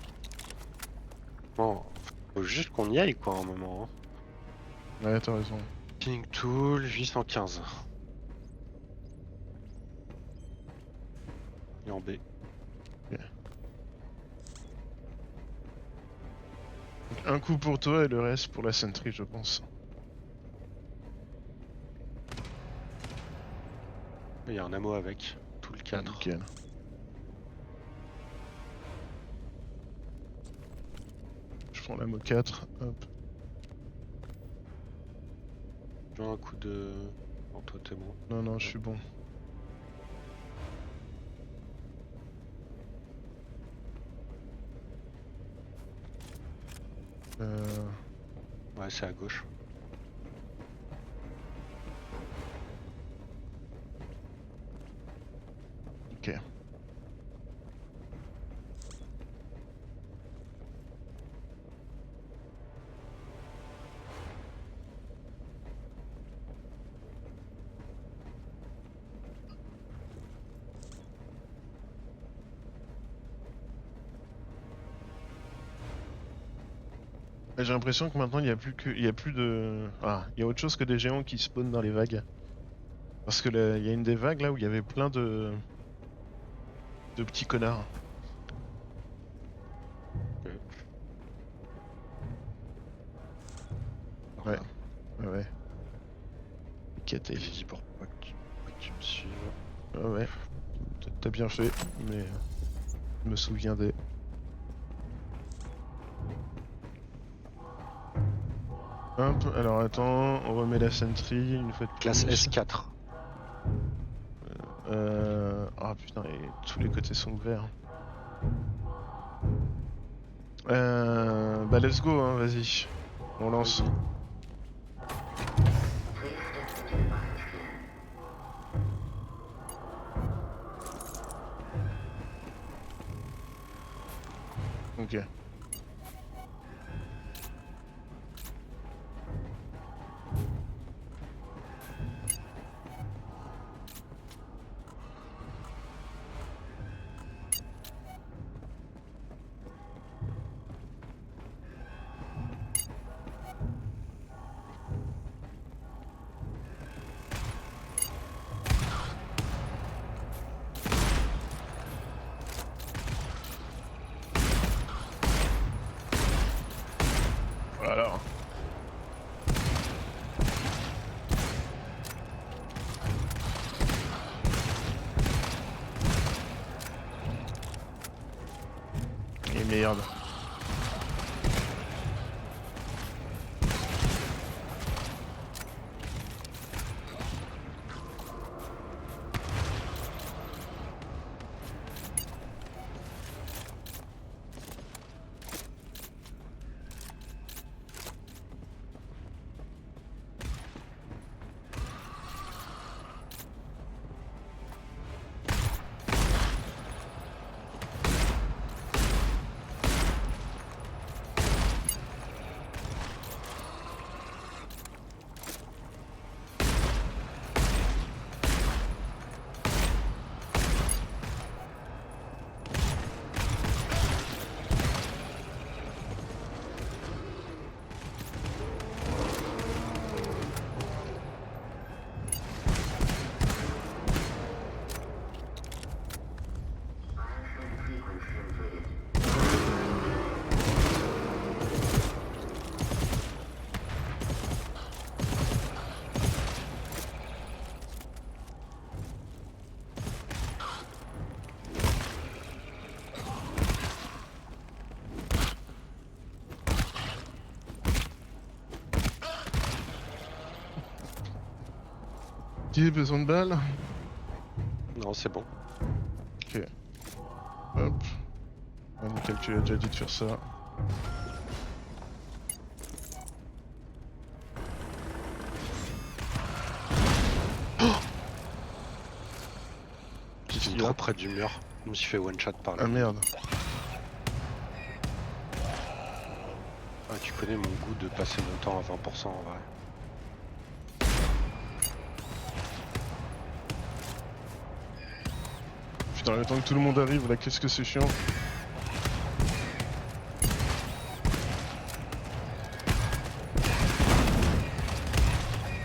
Bon, faut juste qu'on y aille quoi un moment. Hein. Ouais, t'as raison. Ping tool 815. Et en B. Ok. Donc, un coup pour toi et le reste pour la sentry, je pense. Il y a un ammo avec. Tool 4. Nickel. Je prends l'ammo 4. Hop. Je veux un coup de. En toi t'es bon. Non, je suis bon. Ouais, c'est à gauche. Ok. J'ai l'impression que maintenant il y a plus que, il y a plus de, il y a autre chose que des géants qui spawnent dans les vagues. Parce que il y a une des vagues là où il y avait plein de petits connards. Ok. Par Ouais, là. ouais. Éclaté. Je dis pour pas que tu me suives. Ouais. T'as bien fait, mais je me souviens des. Hop, alors attends, on remet la sentry une fois de Classe plus. S4. Ah putain, et tous les côtés sont ouverts. Bah let's go, hein, vas-y. On lance. Vas-y. Ok. Alors. Et merde. Qui a besoin de balles? Non, c'est bon. Ok. Hop. Ah, nickel, tu as déjà dit de faire ça. Qu'est-ce J'étais qu'il y trop a? près du mur. Je me suis fait one shot par Ah la merde. Ah, tu connais mon goût de passer mon temps à 20% en vrai. Putain, le temps que tout le monde arrive là, qu'est-ce que c'est chiant.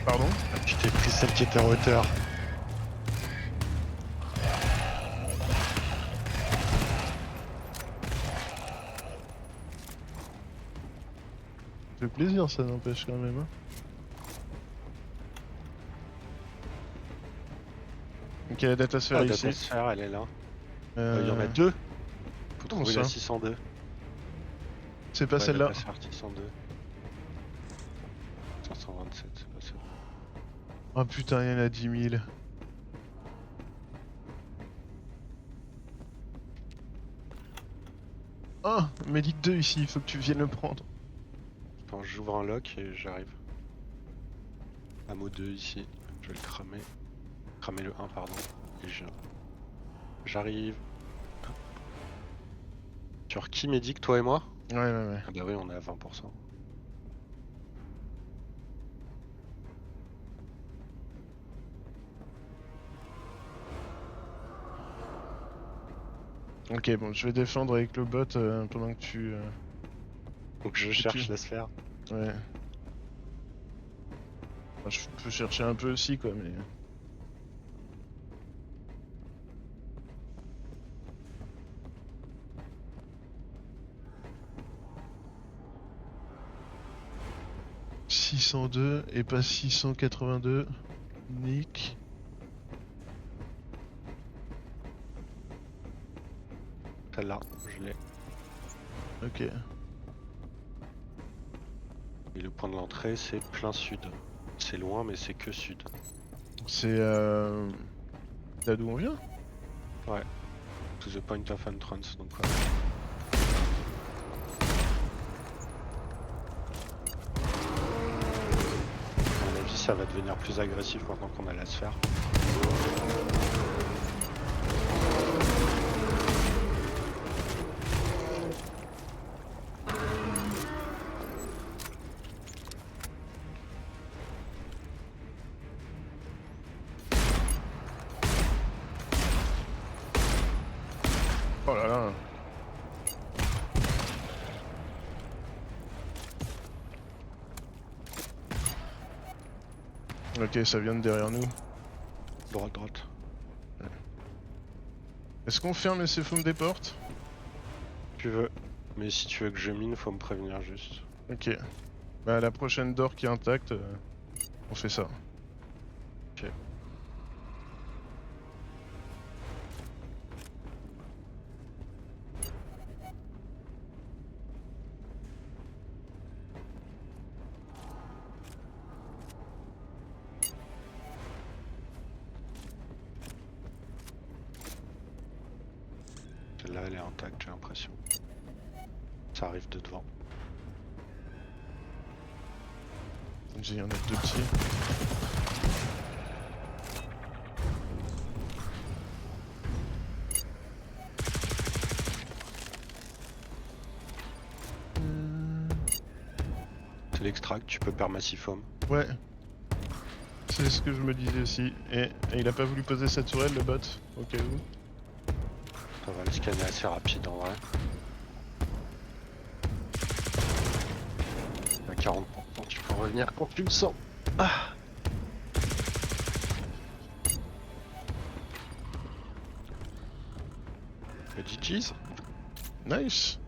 Pardon? Je t'ai pris celle qui était en hauteur. Ça fait plaisir, ça n'empêche quand même. Hein. Ok, la datasphère Ah, ici. datasphère, elle est là. Il y en a Euh... deux. Faut Comment trouver la ça? 602. C'est pas Ouais, celle-là. datasphère 602. 527, c'est pas celle-là. Oh putain, il y en a 10 000. Oh, Médic 2 ici, il faut que tu viennes le prendre. Attends, j'ouvre un lock et j'arrive. Ammo 2 ici, je vais le cramer. Cramer le 1 pardon. Et j'arrive. Sur qui médic, toi et moi? Ouais. Ah bah oui, on est à 20%. Ok, bon, je vais défendre avec le bot pendant que tu... Donc je cherche la sphère. Ouais. Enfin, je peux chercher un peu aussi, quoi, mais... « 602 et pas 682. Nick. Celle-là, je l'ai. Ok. Et le point de l'entrée, c'est plein sud. C'est loin, mais c'est que sud. C'est là d'où on vient? Ouais. To the point of entrance, donc ouais. À mon avis, ça va devenir plus agressif maintenant qu'on a la sphère. Oh là là. Ok, ça vient de derrière nous. Droite. Est-ce qu'on ferme et s'effume des portes? Tu veux. Mais si tu veux que je mine, faut me prévenir juste. Ok. Bah la prochaine door qui est intacte, on fait ça. Ok. Celle-là, elle est intacte, j'ai l'impression. Ça arrive de devant. Il y en a deux petits. C'est l'extract, tu peux permassifome. Ouais. C'est ce que je me disais aussi. Et il a pas voulu poser sa tourelle, le bot, au cas où. Ça va le scanner assez rapide en vrai. À 40%, tu peux revenir quand tu le sens. Ah. GG's. Nice.